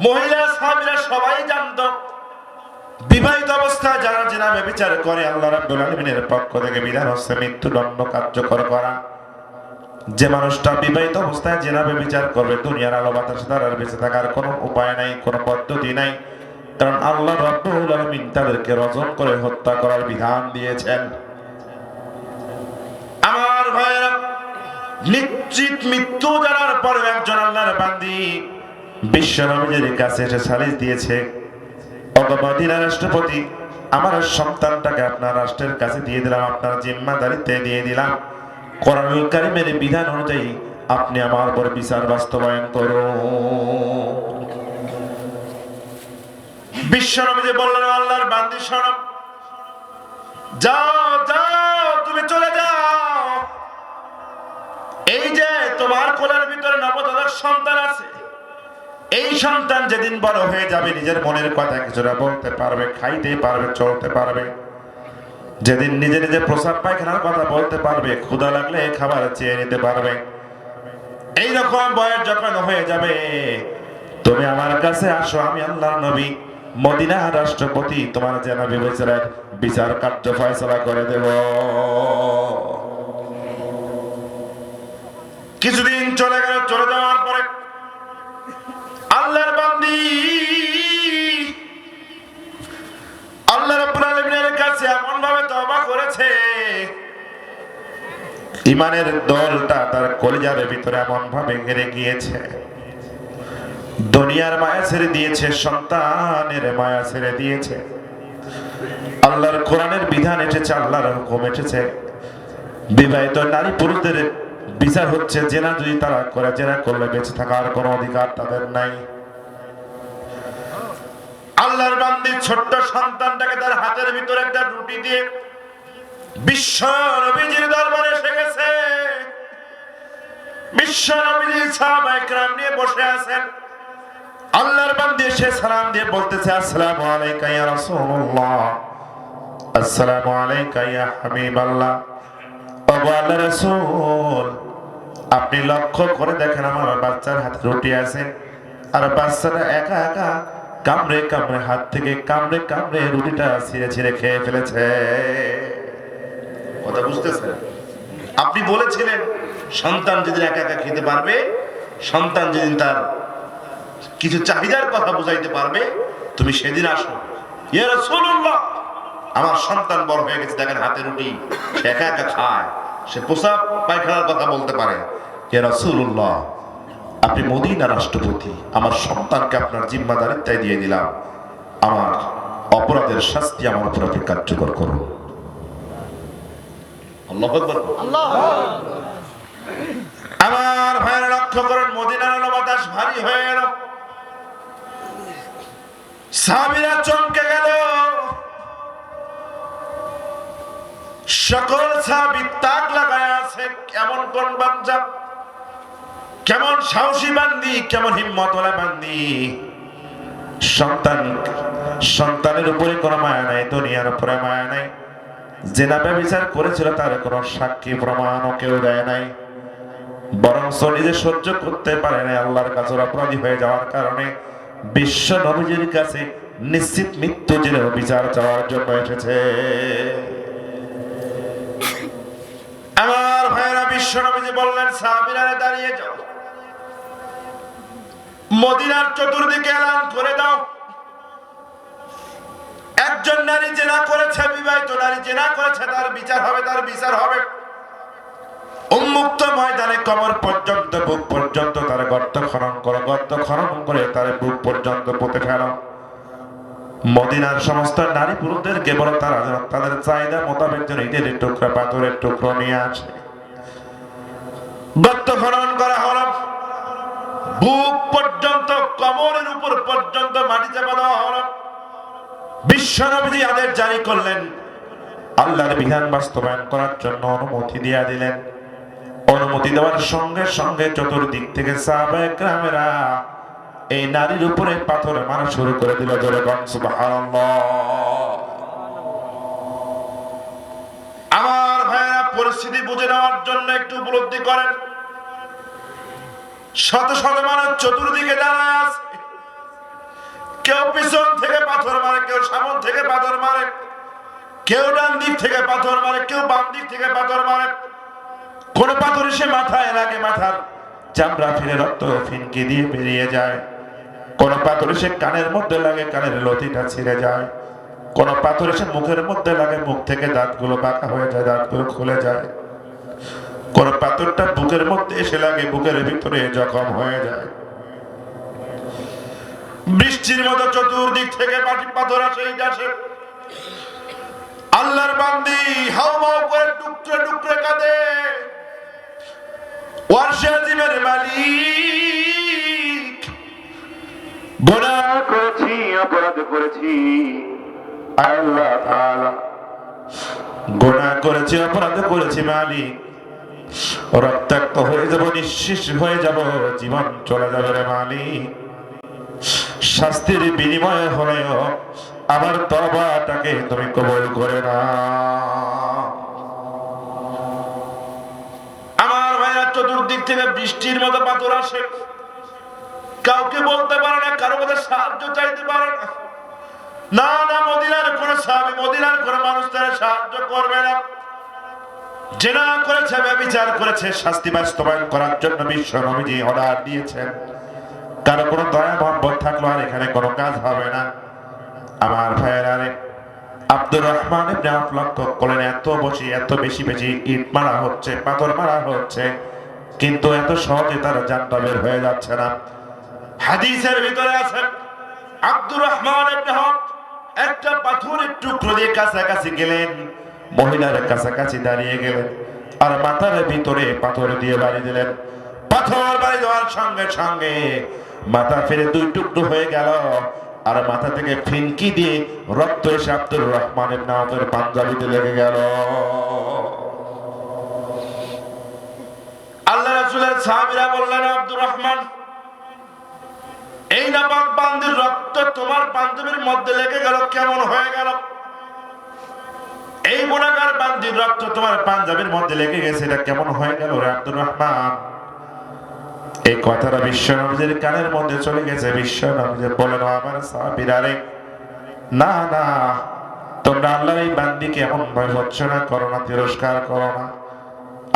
মহিলা সাহাবীরা সবাই জানতো, বিবাহিত অবস্থায় যারা জিনা ব্যভিচার করে, আল্লাহ রাব্বুল আলামিনের পক্ষ থেকে বিধান হচ্ছে মৃত্যুদণ্ড কার্যকর করা। যে মানুষটা বিবাহিত অবস্থায় জিনা ব্যভিচার করবে, দুনিয়ার আলো বাতাসে তার আর বেঁচে থাকার কোনো উপায় নাই, কোনো পদ্ধতি নাই, কারণ আল্লাহ রাব্বুল আলামিন তাদেরকে রজম করে হত্যা করার বিধান দিয়েছেন। আমার ভাইয়েরা, নিশ্চিত মৃত্যু জানার পরে একজন আল্লাহর বান্দী বিশ্ব নবীর কাছে এসে সালিশ দিয়েছে, ওগো মদিনার রাষ্ট্রপতি, আমার সন্তানটাকে আপনার রাষ্ট্রের কাছে দিয়ে দিলাম, আপনার জিম্মাদারিতে দিয়ে দিলাম, কোরআনুল কারীমের বিধান অনুযায়ী আপনি আমার উপর বিচার বাস্তবায়ন করুন। বিশ্ব নবী বললেন, আল্লাহর বান্দী শোনো, যাও যাও, তুমি চলে যাও, এই যে তোমার কোলের ভিতরে নবজাতক সন্তান আছে, এই সন্তান যেদিন বড় হয়ে যাবে, নিজের মনের কথা কিছুটা বলতে পারবে, খাইতে পারবে, চলতে পারবে, যেদিন নিজে নিজে প্রস্রাব পায়খানার কথা বলতে পারবে, ক্ষুধা লাগলে খাবার চেয়ে নিতে পারবে, এইরকম বয়স যখন হয়ে যাবে, তুমি আমার কাছে আসো, আমি আল্লাহর নবী মদিনার রাষ্ট্রপতি তোমার জেনা ব্যভিচারের বিচার কার্য ফয়সালা করে দেব। কিছুদিন চলে গেল, চলে যাওয়ার পরে আল্লাহর বান্দি আল্লাহ রাব্বুল আলামিনের কাছে এমন ভাবে তওবা করেছে, ইমানের দলটা তার কলিজার ভিতরে এমন ভাবে ঘিরে গিয়েছে, দুনিয়ার মায়া ছেড়ে দিয়েছে, সন্তানের মায়া ছেড়ে দিয়েছে, আল্লাহর কোরআনের বিধান এসেছে, আল্লাহর হুকুম এসেছে, বিবাহিত নারী পুরুষদের বিচার হচ্ছে, জেনা যদি তারা করে, জেনা করলে বেঁচে থাকার কোনো অধিকার তাদের নাই। আল্লাহর বান্দি ছোট্ট সন্তানটাকে তার হাতের ভিতরে একটা রুটি দিয়ে বিশ্ব নবীজির দরবারে এসে গেছে। বিশ্ব নবীজি সাহাবায়ে কেরাম নিয়ে বসে আছেন। আল্লাহর বান্দি এসে সালাম দিয়ে বলতেছে, আসসালামু আলাইকা ইয়া রাসূলুল্লাহ, আসসালামু আলাইকা ইয়া হাবিবাল্লাহ। ও আল্লাহর রাসূল, আপনি লক্ষ্য করে দেখেন আমার বাচ্চার হাতে রুটি আছে, আর বাচ্চাটা একা একা কামড়ে কামড়ে হাত থেকে কামড়ে কামড়ে রুটিটা ছিঁড়ে ছিঁড়ে খেয়ে ফেলেছে। কথা বুঝতেছেন? আপনি বলেছিলেন সন্তান যেদিন একা একা খেতে পারবে, সন্তান যেদিন তার কিছু চাহিদার কথা বুঝাইতে পারবে, তুমি সেদিন আসো। ইয়া রাসূলুল্লাহ, আমার সন্তান বড় হয়ে গেছে, দেখেন হাতে রুটি, সে একা একা খায়, সে প্রসাব পায়খানার কথা বলতে পারে। ইয়া রাসূলুল্লাহ, আপনি মদিনা রাষ্ট্রপতি, আমার সন্তানকে আপনার জিম্মাদারিত্বে দিয়ে দিলাম, আমার অপরাধের শাস্তি আমার উপর আপনি কার্যকর করুন। আল্লাহু আকবার। আমার ভাইয়েরা লক্ষ্য করেন, মদিনার বাতাস ভারী হয়ে গেল, সাহাবীরা চমকে গেল, সকল সাহাবী তাক লাগায় আছে, কেমন কোন বাঞ্জা, কেমন সাহসী বান্দি, কেমন হিম্মতওয়ালা বান্দি। সন্তানের উপরে কোনো মায়া নাই, দুনিয়ার উপরে মায়া নাই। জেনা ব্যভিচার করেছিল তার কোনো সাক্ষী প্রমাণও কেউ দেয় নাই, বরং নিজে সহ্য করতে পারে নাই, আল্লাহর কাছে অপরাধী হয়ে যাওয়ার কারণে বিশ্ব নবীজির কাছে নিশ্চিত মৃত্যু জেনেও বিচার চাওয়ার জন্য এসেছে। আমার ভাইয়েরা, বিশ্ব নবীজি বললেন, সাহাবীরা দাঁড়িয়ে যাও, মদিনার চতুর্দিকে এলান করে দাও, একজন নারী জেনা করেছে, বিবাহিত নারী জেনা করেছে, তার বিচার হবে, তার বিচার হবে। উন্মুক্ত ময়দানে কবর পর্যন্ত, বুক পর্যন্ত তার গর্ত খনন করো, গর্ত খনন করে তার বুক পর্যন্ত পুঁতে ফেলো। মদিনার সমস্ত নারী পুরুষদেরকে বলো তারা যেন তাদের চাহিদা মোতাবেক যেন ইটের টুকরা, পাথরের টুকরো নিয়ে আসে। গর্ত খনন করা হলো, বুক পর্যন্ত, কবরের উপর পর্যন্ত মাটি চাপা দেওয়া হলো। বিশ্ব নবীজি আদেশ জারি করলেন, আল্লাহর বিধান বাস্তবায়ন করার জন্য অনুমতি দিয়ে দিলেন। অনুমতি দেওয়ার সঙ্গে সঙ্গে চতুর্দিক থেকে সাহাবায়ে কেরামেরা এই নারীর উপরে পাথর মারা শুরু করে দিল। জোরে বল সুবহানাল্লাহ। আমার ভাইয়েরা, পরিস্থিতি বুঝে নেওয়ার জন্য একটু উপলব্ধি করেন, শত শত মানুষ চতুর্দিকে দাঁড়ায় আছে, কেউ পিছন থেকে পাথর মারে, কেউ সামনে থেকে পাথর মারে, কেউ ডান দিক থেকে পাথর মারে, কেউ বাম দিক থেকে পাথর মারে। কোন পাথর এসে মাথায় লাগে, মাথার চামড়া ফিরে রক্ত ফিনকি দিয়ে বেরিয়ে যায়। কোন পাথর এসে কানের মধ্যে লাগে, কানের লতিটা ছিঁড়ে যায়। কোন পাথর এসে মুখের মধ্যে লাগে, মুখ থেকে দাঁতগুলো বাঁকা হয়ে যায়, দাঁতগুলো খুলে যায়। কোন পাথরটা বুকের মধ্যে এসে লাগে, বুকের ভিতরে জখম হয়ে যায়। বৃষ্টির মতো চতুর্দিক থেকে পাথর আসে, আসে। আল্লাহর বান্দি হাউ মাউ করে টুকরে টুকরে কাঁদে। ওয়ারশে আজিমের মালিক, গুনাহ করেছি, অপরাধ করেছি, আল্লাহ তাআলা গুনাহ করেছি, অপরাধ করেছি মালিক, রক্তাক্ত হয়ে যাব, নিঃশেষ হয়ে যাব, জীবন চলে যাবে রে মালিক। শাস্তির বিনিময়ে হলেও আমার তওবাটাকে তুমি কবুল করে নাও। আমার ভাইরা, চতুর্দিক থেকে বৃষ্টির মতো পাথর আসে, কাউকে বলতে পারে না, কারো কাছে সাহায্য চাইতে পারে না। না না, মদিনার কোন সাহাবী, মদিনার কোন মানুষ তারা সাহায্য করবে না। জেনা করেছে, ব্যভিচার করেছে, শাস্তি বাস্তবায়ন করার জন্য বিশ্ব নবীজি অর্ডার দিয়েছেন। কারো কোনো দয়া মহব্বত থাকলো আর এখানে কোনো কাজ হবে না। আমার ভাইয়েরা রে, আব্দুর রহমান ইবনে আওফ লক্ষ্য করলেন এত বেশি ইট মারা হচ্ছে, পাথর মারা হচ্ছে, কিন্তু এত সহজে তার জানটা বের হয়ে যাচ্ছে না। হাদিসের ভিতরে আছে আব্দুর রহমান ইবনে আওফ একটা পাথরের টুকরো দিয়ে কাছাকাছি গেলেন, মহিলার কাছাকাছি দাঁড়িয়ে গেলেন, আর মাথার ভিতরে পাথর দিয়ে বাড়ি দিলেন। পাথর বাড়ি দেওয়ার সঙ্গে সঙ্গে মাথা ফিরে দুই টুকরো হয়ে গেল, আর মাথা থেকে ফিনকি দিয়ে রক্ত এসে আব্দুর রহমান ইবনে আওফের পাঞ্জাবিতে লেগে গেল। আল্লাহ রাসূলের সাহাবীরা বললেন, আব্দুর রহমান, এই নাপাক বান্দির রক্ত তোমার পাঞ্জাবির মধ্যে লেগে গেল, কেমন হয়ে গেল? এই গুনাহগার বান্দির রক্ত তোমার পাঞ্জাবির মধ্যে লেগে গেছে, এটা কেমন হয়ে গেল রে আব্দুর রহমান? এই কথাটা বিশ্বনবীর কানের মধ্যে চলে গেছে। বিশ্বনবী বলেন, আমার সাহাবীরা রে, না না, তোমরা আল্লাহর এই বান্দিকে এমন ভাবে ভর্ৎসনা করো না, তিরস্কার করো না।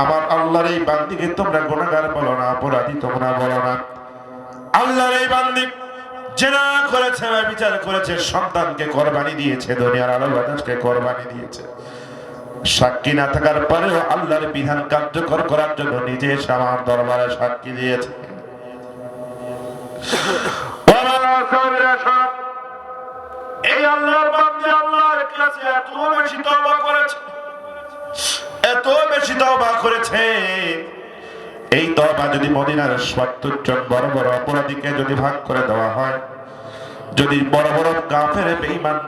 আমার আল্লাহর এই বান্দিকে তোমরা গুনাহগার বলো না, অপরাধী তোমরা বলো না। আল্লাহর এই বান্দি জেনা করেছে, বিচার করেছে, সন্তানকে কোরবানি দিয়েছে, দুনিয়ার আলো বাতাসকে কোরবানি দিয়েছে, সাক্ষী না থাকার পরেও আল্লাহর বিধান কার্যকর করার জন্য নিজে এসে আমার দরবারে সাক্ষী দিয়েছে। এই আল্লাহর বান্দা আল্লাহর কাছে এত বেশি তওবা করেছে, এত বেশি তওবা করেছে। এই তওবা যদি মদিনার ৭০ জন বড় বড় অপরাধীকে যদি ভাগ করে দেওয়া হয়, যদি বড় বড় কাফের বেঈমান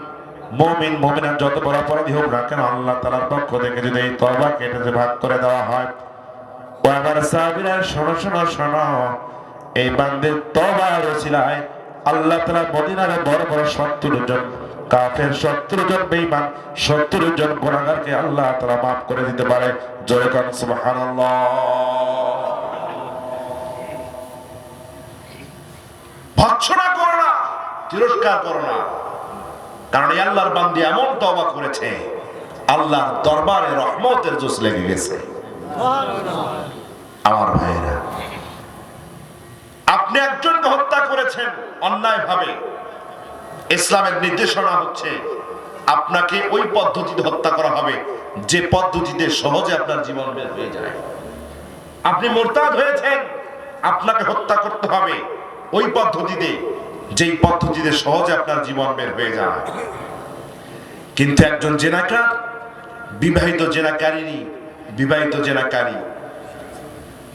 মুমিন মুমিনাত যত বড় অপরাধী হোক না কেন, আল্লাহ তাআলার পক্ষ থেকে যদি এই তওবা কেটে ভাগ করে দেওয়া হয়, ও আমার সাহাবীরা শোনো শোনো শোনো, এই বান্দির তওবার ওসিলায় আল্লাহ তাআলা মদিনার বড় বড় ৭০ জন কাফের, ৭০ জন বেঈমান, ৭০ জন গুনাহগারকে আল্লাহ তাআলা maaf করে দিতে পারে। জোরে কান সুবহানাল্লাহ। ভৎসনা করো না, তিরস্কার করো না, কারণ এই আল্লাহর বান্দী এমন তওবা করেছে, আল্লাহর দরবারে রহমতের জোশ লেগে গেছে। আমার ভাইয়েরা, আপনি একজনকে হত্যা করেছেন অন্যায় ভাবে, ইসলামের নির্দেশনা হচ্ছে আপনাকে ওই পদ্ধতিতে হত্যা করা হবে যে পদ্ধতিতে সহজে আপনার জীবন বের হয়ে যায়। আপনি মুরতাদ হয়েছেন, আপনাকে হত্যা করতে হবে ওই পদ্ধতিতে, যেই পদ্ধতিতে সহজে আপনার জীবন বের হয়ে যায়। কিন্তু একজন জেনাকার, বিবাহিত জেনাকারী,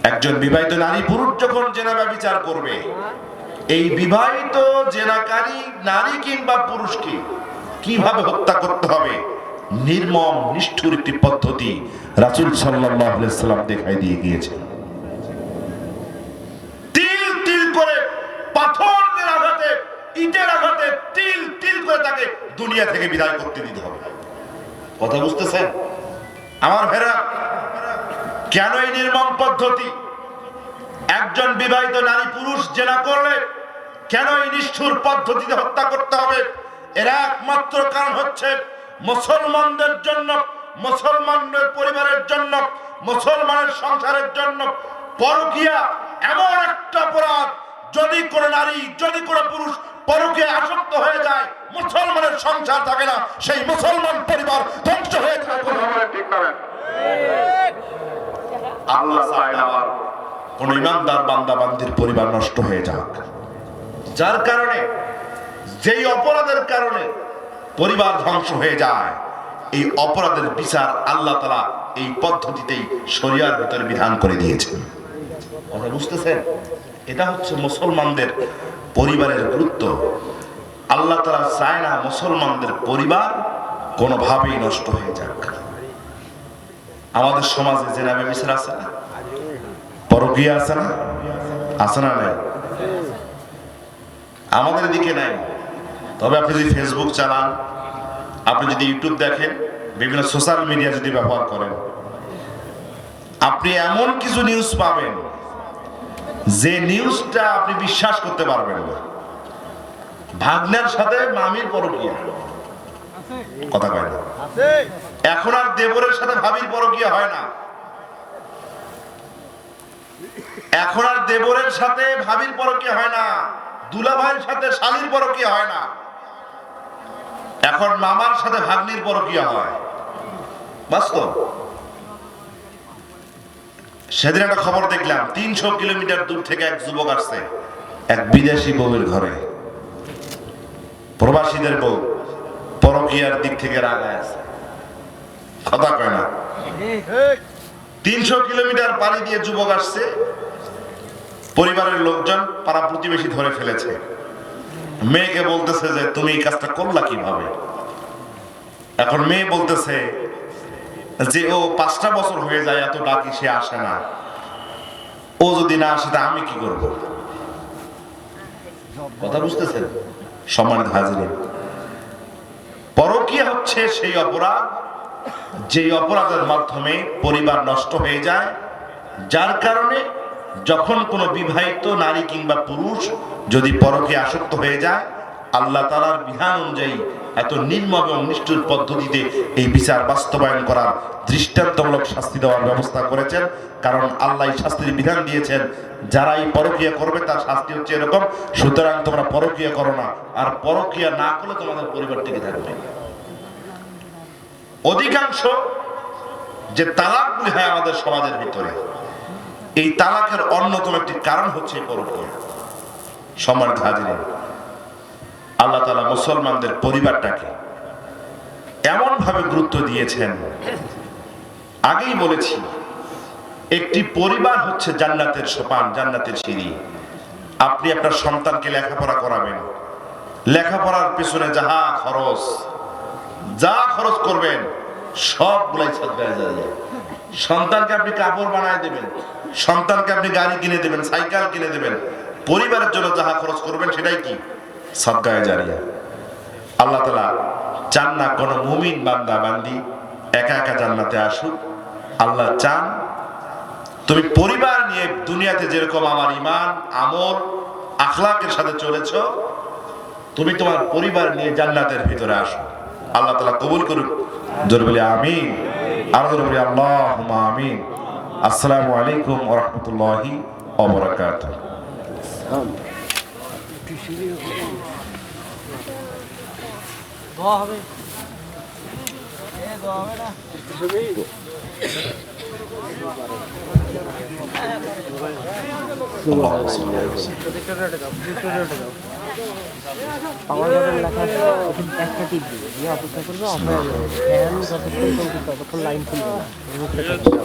একজন বিবাহিত নারী পুরুষ যখন জেনা ব্যভিচার করবে, এই বিবাহিত জেনাকারী নারী কিংবা পুরুষকে কিভাবে হত্যা করতে হবে, নির্মম নিষ্ঠুর একটি পদ্ধতি রাসূল সাল্লাল্লাহু আলাইহি সাল্লাম দেখাই দিয়ে গিয়েছেন। তিল তিল করে পাথরের আঘাতে, ইটের আঘাতে তিল তিল করে তাকে দুনিয়া থেকে বিদায় করতে দিতে হবে। কথা বুঝতেছেন আমার ভাইরা? কেন এই নির্মম পদ্ধতি? একজন বিবাহিত নারী পুরুষ জেনা করলে কেন এই নিষ্ঠুর পদ্ধতিতে হত্যা করতে হবে? এর একমাত্র কারণ হচ্ছে মুসলমানদের জন্য, মুসলমানদের পরিবারের জন্য, মুসলমানের সংসারের জন্য পরকীয়া এমন একটা অপরাধ, যদি কোনো নারী, যদি কোনো পুরুষ পরকীয়া আসক্ত হয়ে যায়, মুসলমানের সংসার থাকে না, সেই মুসলমান পরিবার ধ্বংস হয়ে যায়। আল্লাহ চায় না কোন ইমানদার বান্দা বান্দির পরিবার নষ্ট হয়ে যাক, যার কারণে, যেই অপরাধের কারণে পরিবার ধ্বংস হয়ে যায়, এই অপরাধের বিচার আল্লাহ তাআলা এই পদ্ধতিতেই শরিয়ার ভিতরে বিধান করে দিয়েছেন। কথা বুঝতেছেন? এটা হচ্ছে মুসলমানদের পরিবারের গুরুত্ব। আল্লাহ তাআলা চায় না মুসলমানদের পরিবার কোনোভাবেই নষ্ট হয়ে যাক। আমাদের সমাজে জেনা ব্যভিচার আছে না, পরকীয়া আছে না, আছে না? নাই? আমাদের দিকে নাই। তবে আপনি যদি ফেসবুক চালান, আপনি যদি ইউটিউব দেখেন, বিভিন্ন সোশ্যাল মিডিয়া যদি ব্যবহার করেন, আপনি এমন কিছু নিউজ পাবেন যে নিউজটা আপনি বিশ্বাস করতে পারবেন না। ভাগ্নের সাথে মামির পরকীয়া, কথা কয় না। এখন আর দেবরের সাথে ভাবির পরকীয়া হয় না, এখন আর দেবরের সাথে ভাবির পরকীয়া হয় না, দুলাভাইয়ের সাথে শালীর পরকীয়া হয় না, এখন মামার সাথে ভাগ্নির পরকীয়া হয়। বাস্তব। সেদিন একটা খবর দেখলাম, 300 কিলোমিটার দূর থেকে এক যুবক আসছে এক বিদেশি বউয়ের ঘরে। প্রবাসীদের বউ পরকীয়ার দিক থেকে রাগায় আছে, কথা কয় না। 300 কিলোমিটার পাড়ি দিয়ে যুবক আসছে, পরিবারের লোকজন পাড়া প্রতিবেশী ধরে ফেলেছে। মেয়েকে বলতেছে যে তুমি এই কাজটা করলা কিভাবে? এখন মেয়ে বলতেছে যে ও 5টা বছর হয়ে যায় এত ডাকি সে আসে না, ও যদি না আসে তা আমি কি করব? কথা বুঝতেছেন সম্মানিত হাজিরিন? পরকীয়া হচ্ছে সেই অপরাধ যেই অপরাধের মাধ্যমে পরিবার নষ্ট হয়ে যায়, যার কারণে যখন কোনো বিবাহিত নারী কিংবা পুরুষ যদি পরকীয়া আসক্ত হয়ে যায়, আল্লাহ তাআলার বিধান অনুযায়ী এত নির্মম এবং নিষ্ঠুর পদ্ধতিতে এই বিচার বাস্তবায়ন করার দৃষ্টান্তমূলক শাস্তি দেওয়ার ব্যবস্থা করেছেন। কারণ আল্লাহ এই শাস্তির বিধান দিয়েছেন, যারা এই পরকীয়া করবে তার শাস্তি হচ্ছে এরকম। সুতরাং তোমরা পরকীয়া করো না, আর পরকীয়া না করলে তোমাদের পরিবার টিকে থাকবে। অধিকাংশ যে তালাকগুলি হয় আমাদের সমাজের ভিতরে, এই তালাকের অন্যতম একটি কারণ হচ্ছে পরকীয়া। সম্মানিত হাজিরিন, আল্লাহ তাআলা মুসলমানদের পরিবারটাকে এমন ভাবে গুরুত্ব দিয়েছেন, আগেই বলেছি একটি পরিবার হচ্ছে জান্নাতের সোপান, জান্নাতের সিঁড়ি। আপনি আপনার সন্তানকে লেখাপড়া করাবেন, লেখাপড়ার পেছনে যা খরচ করবেন সবগুলাই সাদকায়ে জারিয়া। সন্তানকে আপনি কাপড় বানায় দেবেন, সন্তানকে আপনি গাড়ি কিনে দেবেন, সাইকেল কিনে দেবেন, পরিবারের জন্য যাহা খরচ করবেন সেটাই কি সাদকায়ে জারিয়া। আল্লাহ তাআলা চান না কোন মুমিন বান্দা বান্দি একা একা জান্নাতে আসুক। আল্লাহ চান তুমি পরিবার নিয়ে দুনিয়াতে যেরকম আমার ঈমান, আমল, আখলাকের সাথে চলেছো, তুমি তোমার পরিবার নিয়ে জান্নাতের ভিতরে আসো। আল্লাহ তাআলা কবুল করুক। জোরে বলি আমিন, আর জোরে বলি আল্লাহুম্মা আমিন। আসসালামু আলাইকুম ওয়া রাহমাতুল্লাহি ওয়া বারাকাতুহু। দোয়া হবে, দোয়া হবে না? পাওয়ার বাটন লেখা আছে, একটা টিপ দিবে, দিয়ে অপেক্ষা করবো। আমরা ফ্যান যতক্ষণ চলছে ততক্ষণ লাইন খুলবে না।